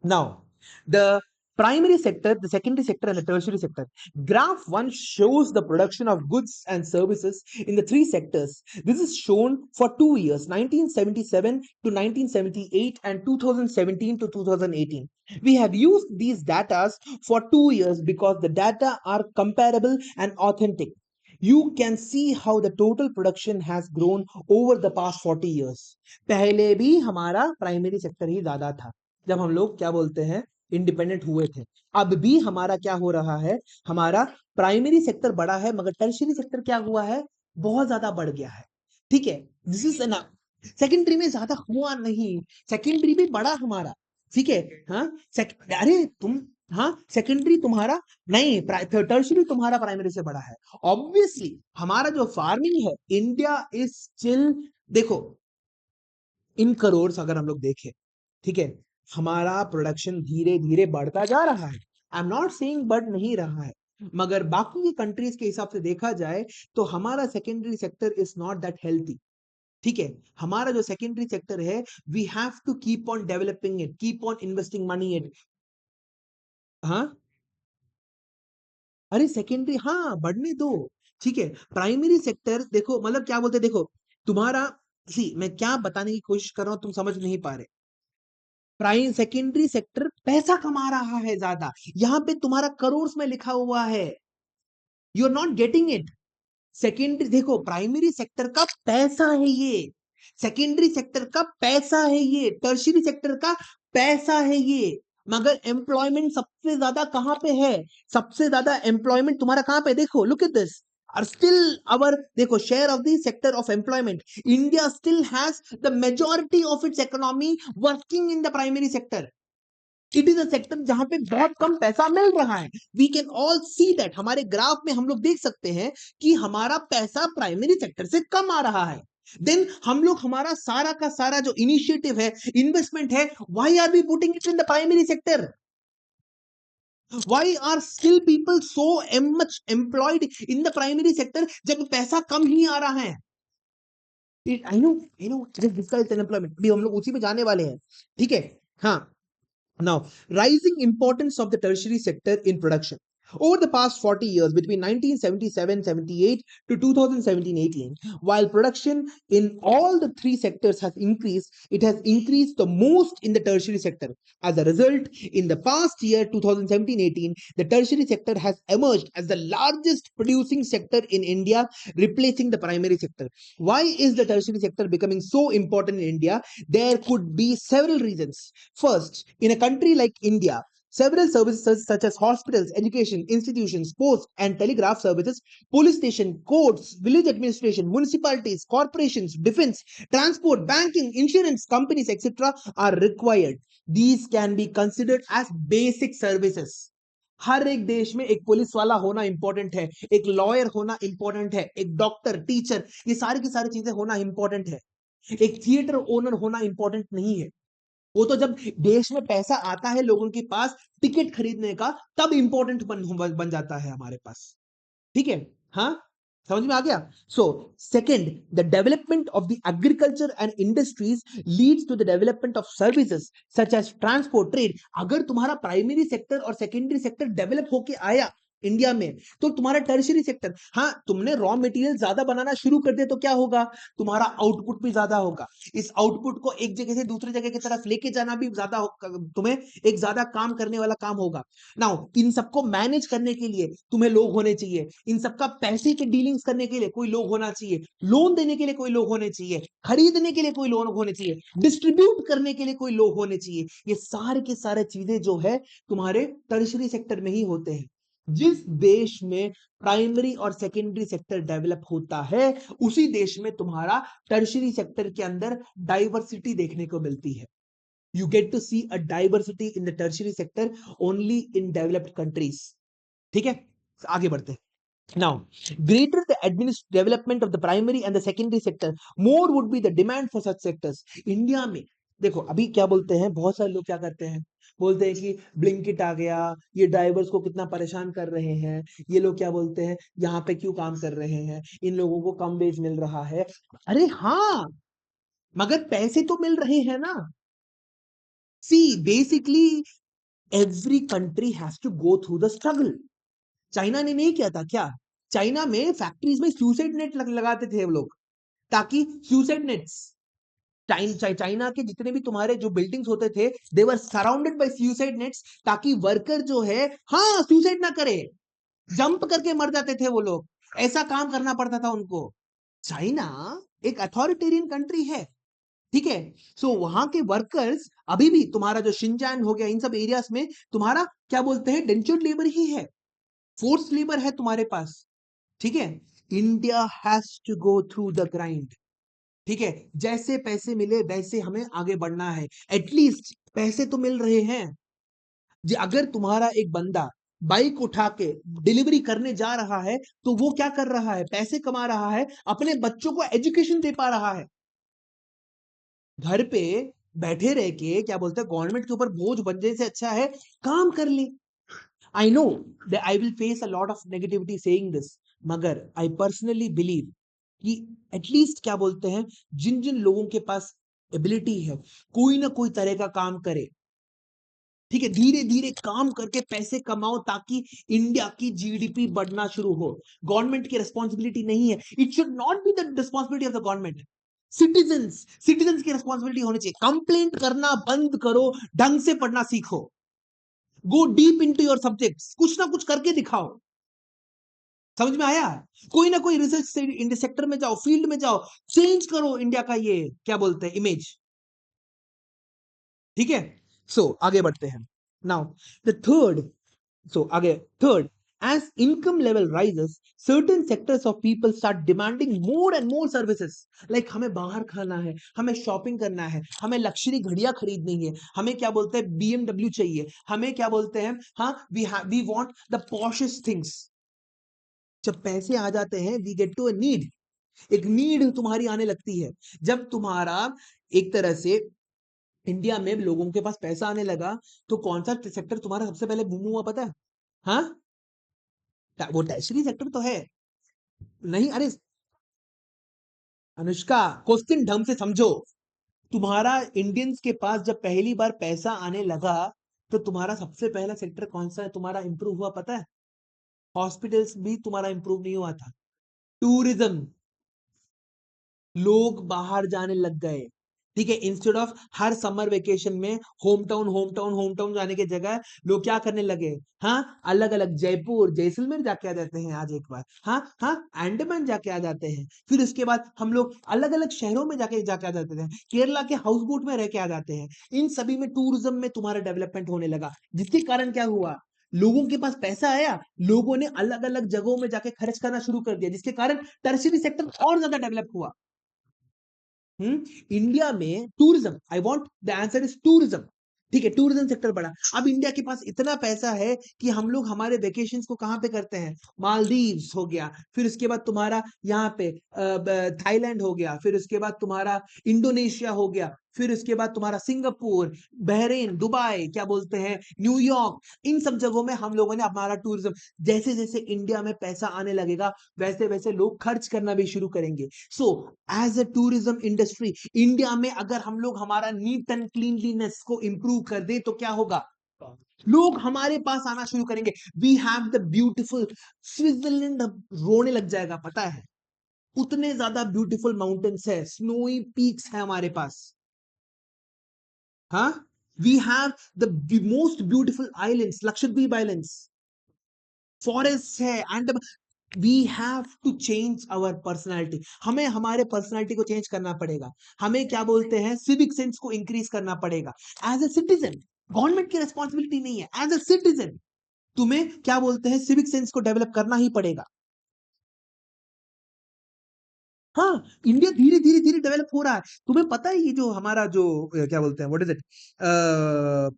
Speaker 1: Now, the primary sector, the secondary sector, and the tertiary sector. Graph 1 shows the production of goods and services in the three sectors. This is shown for 2 years, 1977 to 1978 and 2017 to 2018. We have used these data for 2 years because the data are comparable and authentic. You can see how the total production has grown over the past 40 years. पहले भी हमारा primary sector ही ज्यादा था जब हम लोग क्या बोलते हैं इंडिपेंडेंट हुए थे. अब भी हमारा क्या हो रहा है, हमारा प्राइमरी सेक्टर बड़ा है मगर टर्शियरी सेक्टर क्या हुआ है, बहुत ज्यादा बढ़ गया है. ठीक है, दिस इज ना. सेकेंडरी में ज्यादा हुआ नहीं, सेकेंडरी भी बड़ा हमारा. ठीक है, हाँ. अरे तुम, हाँ, सेकेंडरी तुम्हारा नहीं, टर्शियरी तुम्हारा प्राइमरी से बड़ा है. ऑब्वियसली हमारा जो फार्मिंग है, इंडिया इज स्टिल, देखो इन करोड़ अगर हम लोग देखें, ठीक है, हमारा प्रोडक्शन धीरे धीरे बढ़ता जा रहा है. आई एम नॉट सेइंग बढ़ नहीं रहा है, मगर बाकी की कंट्रीज के हिसाब से देखा जाए तो हमारा secondary sector is not that healthy. ठीक है, हमारा जो सेकेंडरी सेक्टर है, we have to keep on developing it, keep on investing money it. हाँ, अरे सेकेंडरी हाँ बढ़ने दो. ठीक है, प्राइमरी सेक्टर देखो, मतलब क्या बोलते, देखो तुम्हारा, सी मैं क्या बताने की कोशिश कर रहा हूं, तुम समझ नहीं पा रहे. प्राइम सेकेंडरी सेक्टर पैसा कमा रहा है ज्यादा, यहां पे तुम्हारा करोड़ में लिखा हुआ है. You are not getting it. Secondary देखो, प्राइमरी सेक्टर का पैसा है ये, सेकेंडरी सेक्टर का पैसा है ये, टर्शियरी सेक्टर का पैसा है ये. मगर एम्प्लॉयमेंट सबसे ज्यादा कहां पे है, सबसे ज्यादा एम्प्लॉयमेंट तुम्हारा कहां पे, देखो look at this. Are still our, देखो share of the sector of employment, India still has the majority of its economy working in the primary sector. It is a sector जहां पे बहुत कम पैसा मिल रहा है. We can all see that. हमारे graph में हम लोग देख सकते हैं कि हमारा पैसा प्राइमरी सेक्टर से कम आ रहा है. देन हम लोग हमारा सारा का सारा जो इनिशिएटिव है, इन्वेस्टमेंट है, why are we putting it in the primary sector? Why are still people so much employed in the primary sector जब पैसा कम ही आ रहा है? I know, just discuss unemployment. अभी हम लोग उसी में जाने वाले हैं. ठीक है, हाँ. Now, rising importance of the tertiary sector in production. Over the past 40 years, between 1977-78 to 2017-18, while production in all the three sectors has increased, it has increased the most in the tertiary sector. As a result, in the past year, 2017-18, the tertiary sector has emerged as the largest producing sector in India, replacing the primary sector. Why is the tertiary sector becoming so important in India? There could be several reasons. First, in a country like India, several services such as hospitals, education, institutions, post and telegraph services, police station, courts, village administration, municipalities, corporations, defense, transport, banking, insurance companies, etc. are required. These can be considered as basic services. हर एक देश में एक police वाला होना important है, एक lawyer होना important है, एक डॉक्टर, टीचर, ये सारी की सारी चीजें होना इंपॉर्टेंट है. एक थिएटर ओनर होना इंपॉर्टेंट नहीं है. वो तो जब देश में पैसा आता है लोगों के पास टिकट खरीदने का, तब इंपॉर्टेंट बन जाता है हमारे पास. ठीक है, हाँ, समझ में आ गया. So second, the development of the agriculture and industries leads to the development of services such as transport, trade. अगर तुम्हारा प्राइमरी सेक्टर और सेकेंडरी सेक्टर डेवलप होके आया इंडिया में, तो तुम्हारा टर्शियरी सेक्टर, हाँ, तुमने रॉ मटेरियल ज्यादा बनाना शुरू कर दिया तो क्या होगा, तुम्हारा आउटपुट भी ज्यादा होगा. इस आउटपुट को एक जगह से दूसरी जगह की तरफ लेके जाना भी ज्यादा, तुम्हें एक ज्यादा काम करने वाला काम होगा. नाउ इन सबको मैनेज करने के लिए तुम्हें लोग होने चाहिए, इन सबका पैसे के डीलिंग्स करने के लिए कोई लोग होना चाहिए, लोन देने के लिए कोई लोग होने चाहिए, खरीदने के लिए कोई लोग होने चाहिए, डिस्ट्रीब्यूट करने के लिए कोई लोग होने चाहिए. ये सारे के सारे चीजें जो है तुम्हारे टर्शियरी सेक्टर में ही होते हैं. जिस देश में प्राइमरी और सेकेंडरी सेक्टर डेवलप होता है, उसी देश में तुम्हारा टर्शियरी सेक्टर के अंदर डाइवर्सिटी देखने को मिलती है. You get to see a diversity in the tertiary sector only in developed countries. ठीक है, आगे बढ़ते हैं. Now, greater the development of the primary and the secondary sector, more would be the demand for such sectors. India में देखो अभी क्या बोलते हैं, बहुत सारे लोग क्या करते हैं, बोलते हैं कि ब्लिंकिट आ गया, ये ड्राइवर्स को कितना परेशान कर रहे हैं, ये लोग क्या बोलते हैं यहाँ पे क्यों काम कर रहे हैं, इन लोगों को कम वेज मिल रहा है। अरे हाँ, मगर पैसे तो मिल रहे हैं ना। See basically every country has to go through the struggle. China ने नहीं किया था क्या? चाइना में फैक्ट्रीज में सुसाइड नेट लगाते थे वो लोग, ताकि सुसाइड नेट्स, चाइना के जितने भी तुम्हारे जो बिल्डिंग्स होते थे, दे वर सराउंडेड बाय सुसाइड नेट्स, ताकि वर्कर जो है, हाँ, सुसाइड ना करे, जंप करके मर जाते थे वो लोग, ऐसा काम करना पड़ता था उनको। चाइना एक अथॉरिटेरियन कंट्री है, ठीक है। सो वहां के वर्कर्स अभी भी, तुम्हारा जो शिनजान हो गया, इन सब एरियाज में तुम्हारा क्या बोलते हैं, डेंचर्ड लेबर ही है, फोर्स लेबर है तुम्हारे पास, ठीक है। India has to go through the grind, ठीक है। जैसे पैसे मिले वैसे हमें आगे बढ़ना है, एटलीस्ट पैसे तो मिल रहे हैं। अगर तुम्हारा एक बंदा बाइक उठा के डिलीवरी करने जा रहा है, तो वो क्या कर रहा है, पैसे कमा रहा है, अपने बच्चों को एजुकेशन दे पा रहा है। घर पे बैठे रह के क्या बोलते हैं, गवर्नमेंट के ऊपर बोझ बनने से अच्छा है काम कर ले। I know that I will face a lot of negativity saying this, मगर आई पर्सनली बिलीव कि एटलीस्ट क्या बोलते हैं, जिन जिन लोगों के पास एबिलिटी है, कोई ना कोई तरह का काम करे, ठीक है, धीरे धीरे काम करके पैसे कमाओ, ताकि इंडिया की जीडीपी बढ़ना शुरू हो। गवर्नमेंट की रिस्पॉन्सिबिलिटी नहीं है, it should not be the responsibility of the government. Citizens की रिस्पॉन्सिबिलिटी होनी चाहिए। कंप्लेंट करना बंद करो, ढंग से पढ़ना सीखो, go deep into your subjects, कुछ ना कुछ करके दिखाओ। समझ में आया? कोई ना कोई रिसर्च से इंडिया सेक्टर में जाओ, फील्ड में जाओ, चेंज करो इंडिया का ये क्या बोलते हैं इमेज, ठीक है। सो आगे बढ़ते हैं। नाउ द थर्ड, सो आगे third, as income level rises, certain sectors of people start demanding more and more services, like हमें बाहर खाना है, हमें शॉपिंग करना है, हमें लग्जरी घड़ियां खरीदनी है, हमें क्या बोलते हैं BMW चाहिए, हमें क्या बोलते हैं, हाँ, we want the poshest things. जब पैसे आ जाते हैं, we get to a need, एक नीड तुम्हारी आने लगती है। जब तुम्हारा एक तरह से इंडिया में लोगों के पास पैसा आने लगा, तो कौन सा सेक्टर तुम्हारा सबसे पहले बूम हुआ पता है? हाँ, वो टैक्सरी सेक्टर तो है। नहीं, अरे अनुष्का, क्वेश्चन ढंग से समझो। तुम्हारा इंडियंस के पास जब पहली बार पैसा आने लगा, तो तुम्हारा सबसे पहला सेक्टर कौन सा है तुम्हारा इंप्रूव हुआ पता है? हॉस्पिटल्स भी तुम्हारा इंप्रूव नहीं हुआ था, टूरिज्म, लोग बाहर जाने लग गए, ठीक है। Instead of her summer vacation में होम टाउन जाने की जगह लोग क्या करने लगे, हाँ, अलग अलग जयपुर जैसलमेर जाके आ जाते हैं आज एक बार, हाँ हाँ, अंडमान जाके आ जाते हैं, फिर उसके बाद हम लोग अलग अलग शहरों में जाके जाके आ जाते हैं, केरला के हाउस बोट में रह के आ जाते हैं। इन सभी में टूरिज्म में तुम्हारा डेवलपमेंट होने लगा, जिसके कारण क्या हुआ, लोगों के पास पैसा आया, लोगों ने अलग अलग जगहों में जाके खर्च करना शुरू कर दिया, जिसके कारण टर्शियरी सेक्टर और ज्यादा डेवलप हुआ। इंडिया में tourism, I want the answer is tourism, ठीक है, टूरिज्म सेक्टर बढ़ा। अब इंडिया के पास इतना पैसा है कि हम लोग हमारे वेकेशंस को कहां पे करते हैं, मालदीव्स हो गया, फिर उसके बाद तुम्हारा यहाँ पे थाईलैंड हो गया, फिर उसके बाद तुम्हारा इंडोनेशिया हो गया, फिर उसके बाद तुम्हारा सिंगापुर, बहरीन, दुबई, क्या बोलते हैं, न्यूयॉर्क, इन सब जगहों में हम लोगों ने हमारा टूरिज्म, जैसे जैसे इंडिया में पैसा आने लगेगा, वैसे वैसे लोग खर्च करना भी शुरू करेंगे। So as a tourism industry, India में अगर हम लोग हमारा नीट एंड क्लीनलीनेस को इंप्रूव कर दे, तो क्या होगा, लोग हमारे पास आना शुरू करेंगे। We have the beautiful Switzerland, रोने लग जाएगा, पता है, उतने ज्यादा ब्यूटीफुल माउंटेन्स है, स्नोई पीक्स है हमारे पास, हाँ। We have the most beautiful islands, Lakshadweep islands, forest है, and we have to change our personality, हमें हमारे पर्सनालिटी को चेंज करना पड़ेगा, हमें क्या बोलते हैं सिविक सेंस को इंक्रीज करना पड़ेगा। एज ए सिटीजन, गवर्नमेंट की रिस्पॉन्सिबिलिटी नहीं है, एज ए सिटीजन तुम्हें क्या बोलते हैं सिविक सेंस को डेवलप करना ही पड़ेगा। हाँ, इंडिया धीरे धीरे धीरे डेवलप हो रहा है। तुम्हें पता है ये जो हमारा जो क्या बोलते हैं, what is it,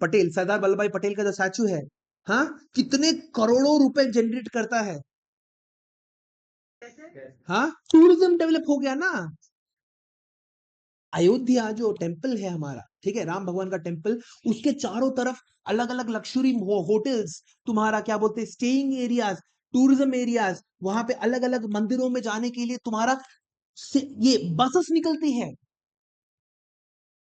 Speaker 1: Patel, Sardar Vallabh भाई पटेल का जो स्टैचू है, हाँ, कितने करोड़ों रुपए जनरेट करता है, हाँ, टूरिज्म डेवलप हो गया ना। अयोध्या जो टेम्पल है हमारा, ठीक है, राम भगवान का टेम्पल, उसके चारों तरफ अलग अलग लग्जरी होटल्स, तुम्हारा क्या बोलते हैं, स्टेइंग एरियाज, टूरिज्म एरियाज, वहां पे अलग अलग मंदिरों में जाने के लिए तुम्हारा ये बसेस निकलती है।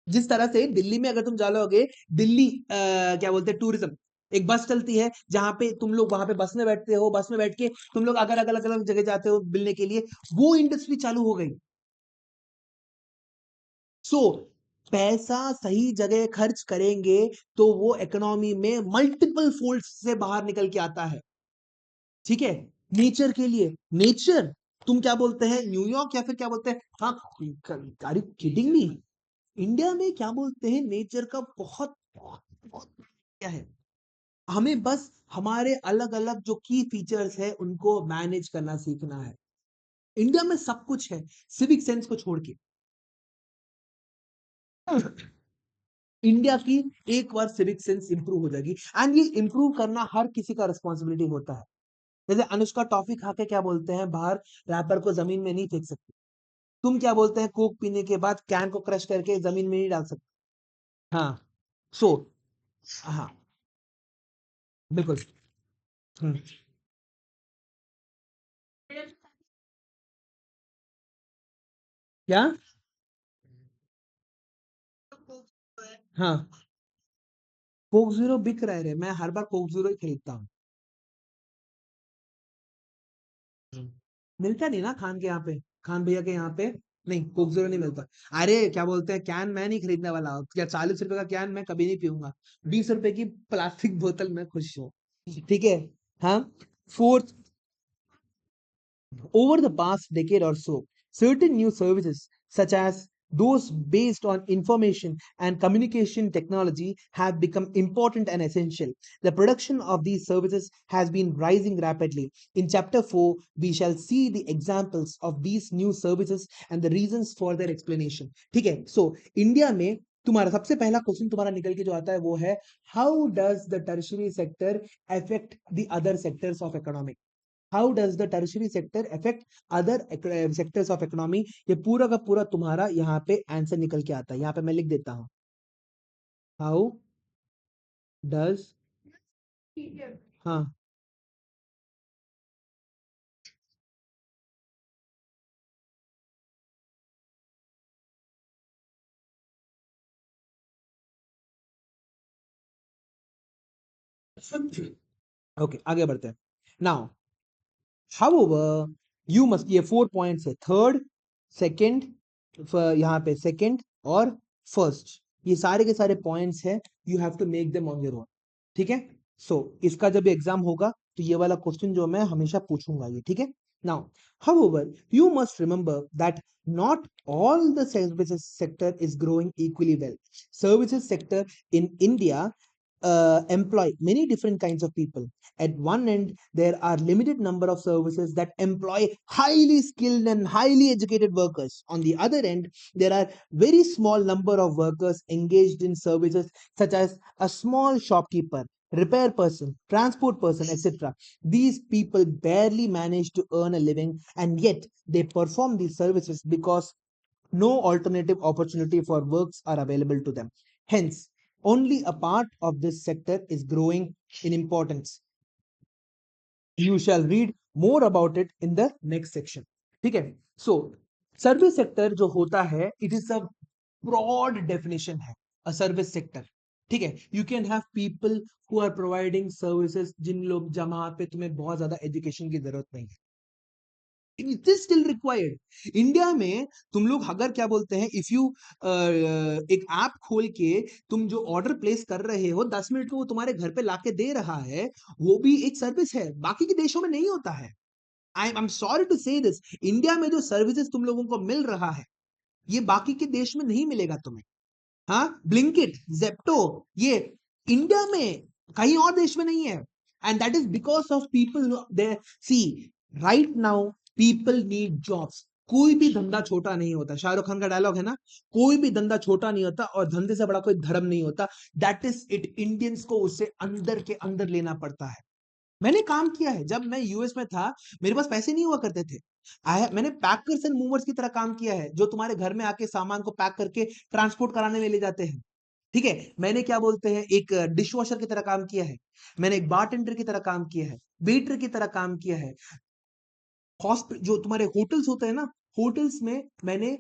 Speaker 1: जिस तरह से दिल्ली में अगर तुम जाओगे, दिल्ली क्या बोलते हैं, टूरिज्म, एक बस चलती है जहां पे तुम लोग वहां पे बस में बैठते हो, बस में बैठ के तुम लोग अगर अलग अलग अलग जगह जाते हो मिलने के लिए, वो इंडस्ट्री चालू हो गई। सो पैसा सही जगह खर्च करेंगे तो वो इकोनॉमी में मल्टीपल फोल्ड से बाहर निकल के आता है। ठीक है, नेचर के लिए, नेचर, तुम क्या बोलते हैं, न्यूयॉर्क या फिर क्या बोलते हैं, हाँ, are you kidding me, India में क्या बोलते हैं, नेचर का बहुत बहुत बहुत क्या है, हमें बस हमारे अलग अलग जो की फीचर्स है उनको मैनेज करना सीखना है। इंडिया में सब कुछ है, सिविक सेंस को छोड़ के। इंडिया की एक बार सिविक सेंस इंप्रूव हो जाएगी, एंड ये इंप्रूव करना हर किसी का रिस्पॉन्सिबिलिटी होता है। जैसे अनुष्का टॉफी खा के क्या बोलते हैं बाहर, रैपर को जमीन में नहीं फेंक सकते। तुम क्या बोलते हैं, कोक पीने के बाद कैन को क्रश करके जमीन में नहीं डाल सकते। हाँ, सो हाँ, बिल्कुल। हम्म, क्या, हाँ, कोक जीरो बिक रहा है रे, मैं हर बार कोक जीरो ही खरीदता हूँ। मिलता नहीं ना खान के यहाँ पे, खान भैया के यहाँ पे नहीं, कोक जीरो नहीं मिलता। अरे क्या बोलते हैं, कैन मैं नहीं खरीदने वाला, क्या 40 रुपए का कैन मैं कभी नहीं पीऊंगा, 20 रुपए की प्लास्टिक बोतल मैं खुश हूँ। ठीक है। हाँ, fourth, over the past decade or so, certain new services, such as those based on information and communication technology, have become important and essential. The production of these services has been rising rapidly. In Chapter 4, we shall see the examples of these new services and the reasons for their explanation. ठीक है, so India में तुम्हारा सबसे पहला question तुम्हारा निकल के जो आता है वो है, how does the tertiary sector affect the other sectors of economic, how does the tertiary sector affect other sectors of economy. ये पूरा का पूरा तुम्हारा यहाँ पे आंसर निकल के आता है, यहाँ पे मैं लिख देता हूँ, हाउ डज, हाँ, ओके, आगे बढ़ते हैं। नाउ however you must, ये 4 पॉइंट्स है, थर्ड, सेकंड, यहाँ पे सेकंड और फर्स्ट, ये सारे के सारे पॉइंट्स है, you have to make them on your own. ठीक है, सो इसका जब एग्जाम होगा तो ये वाला क्वेश्चन जो मैं हमेशा पूछूंगा ये, ठीक है। Now however you must remember that not all the services sector is growing equally well. Services sector in India employ many different kinds of people. At one end, there are limited number of services that employ highly skilled and highly educated workers. On the other end, there are very small number of workers engaged in services such as a small shopkeeper, repair person, transport person, etc. These people barely manage to earn a living, and yet they perform these services because no alternative opportunity for works are available to them. Hence, only a part of this sector is growing in importance. You shall read more about it in the next section. ठीक है, so service sector जो होता है, it is a broad definition है, a service sector. ठीक है, you can have people who are providing services, जिन लोग जहां पे तुम्हें बहुत ज्यादा एजुकेशन की जरूरत नहीं है, it is still required. India में तुम लोग अगर क्या बोलते हैं, इफ यू एक ऐप खोल के तुम जो ऑर्डर प्लेस कर रहे हो, 10 मिनट में वो तुम्हारे घर पे लाके दे रहा है, वो भी एक सर्विस है, बाकी के देशों में नहीं होता है। आई एम सॉरी टू से दिस, इंडिया में जो सर्विसेज तुम लोगों को मिल रहा है, ये बाकी के देश में नहीं मिलेगा तुम्हें। हाँ, ब्लिंकिट, जेप्टो, ये इंडिया में कहीं और देश में नहीं है, and that is because of people they see right now, people need jobs. कोई भी धंधा छोटा नहीं होता, शाहरुख खान का डायलॉग है ना, कोई भी धंधा छोटा नहीं होता और धंधे से बड़ा कोई धर्म नहीं होता। दैट इज इट, इंडियंस को उसे अंदर के अंदर लेना पड़ता है। मैंने काम किया है, जब मैं यूएस में था मेरे पास पैसे नहीं हुआ करते थे, मैंने पैकर्स एंड मूवर्स की तरह काम किया है, जो तुम्हारे घर में आके सामान को पैक करके ट्रांसपोर्ट कराने में ले जाते हैं। ठीक है, मैंने क्या बोलते हैं एक डिश वॉशर की तरह काम किया है, मैंने एक बारटेंडर की तरह काम किया है, वेटर की तरह काम किया है, जो तुम्हारे होटल्स होते हैं ना, होटल्स में मैंने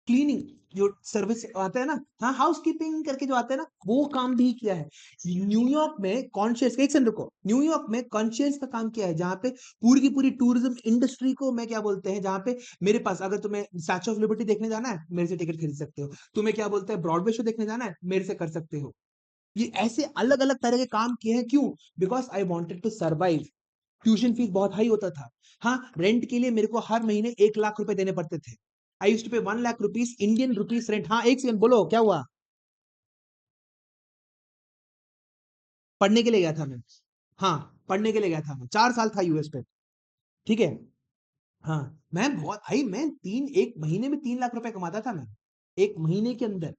Speaker 1: क्लीनिंग जो सर्विस आता है ना, हाँ हाउसकीपिंग करके जो आता है ना, वो काम भी किया है। न्यूयॉर्क में कॉन्शियस, एक सेकंड रुको, न्यूयॉर्क में कॉन्शियस का काम किया है, जहां पे पूरी की पूरी टूरिज्म इंडस्ट्री को मैं क्या बोलते हैं, जहां पे मेरे पास अगर तुम्हें स्टैच्यू ऑफ लिबर्टी देखने जाना है, मेरे से टिकट खरीद सकते हो। तुम्हें क्या बोलते हैं ब्रॉडवे शो देखने जाना है, मेरे से कर सकते हो। ये ऐसे अलग अलग तरह के काम किए हैं, क्यों? Because I wanted to survive. Tuition fees बहुत हाई होता था। हाँ, रेंट के लिए मेरे को हर महीने 1 लाख रुपए देने पड़ते थे। आई यूज्ड टू पे 1 lakh rupees Indian rupees rent. हाँ, एक सेकंड, बोलो क्या हुआ? पढ़ने के लिए गया था मैं। हाँ, पढ़ने के लिए गया था मैं, 4 साल था यूएस पे। ठीक है। हाँ, मैं बहुत भाई, मैं एक महीने में 3 लाख रुपए कमाता था मैं, एक महीने के अंदर।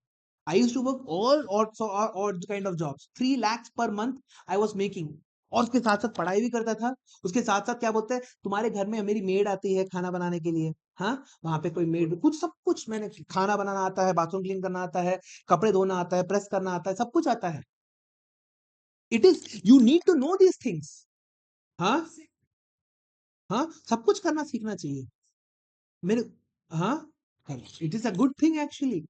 Speaker 1: I used to work all kind of jobs, 3 lakhs पर मंथ आई वाज मेकिंग। और उसके साथ साथ पढ़ाई भी करता था। उसके साथ साथ क्या बोलते हैं, तुम्हारे घर में मेरी मेड आती है खाना बनाने के लिए। हाँ, वहां पे कोई मेड, कुछ सब कुछ मैंने, खाना बनाना आता है, बाथरूम क्लीन करना आता है, कपड़े धोना आता है, प्रेस करना आता है, सब कुछ आता है। It is, you need to know these things. हाँ, हाँ, सब कुछ करना सीखना चाहिए मेरे। हाँ, it is a good thing actually.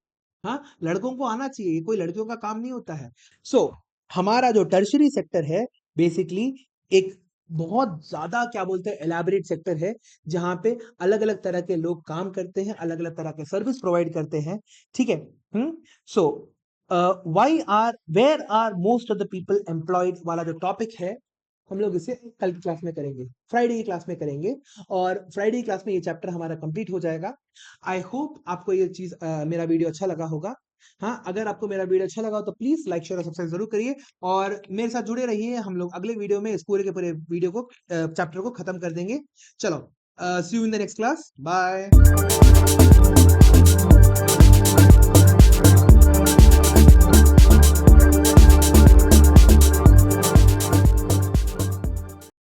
Speaker 1: हाँ, लड़कों को आना चाहिए, ये कोई लड़कियों का काम नहीं होता है। सो हमारा जो टर्शरी सेक्टर है, बेसिकली एक बहुत ज्यादा क्या बोलते हैं एलैबोरेट सेक्टर है, जहां पे अलग अलग तरह के लोग काम करते हैं, अलग अलग तरह के सर्विस प्रोवाइड करते हैं। ठीक है। So why are where are most of the people employed वाला जो टॉपिक है, हम लोग इसे कल की क्लास में करेंगे, फ्राइडे की क्लास में करेंगे। और फ्राइडे की क्लास में ये चैप्टर हमारा कंप्लीट हो जाएगा। आई होप आपको ये चीज, मेरा वीडियो अच्छा लगा होगा। हाँ, अगर आपको मेरा वीडियो अच्छा लगा हो तो प्लीज लाइक शेयर और सब्सक्राइब जरूर करिए, और मेरे साथ जुड़े रहिए। हम लोग अगले वीडियो में इस पूरे के पूरे वीडियो को, चैप्टर को खत्म कर देंगे। चलो, see you in the next class, bye.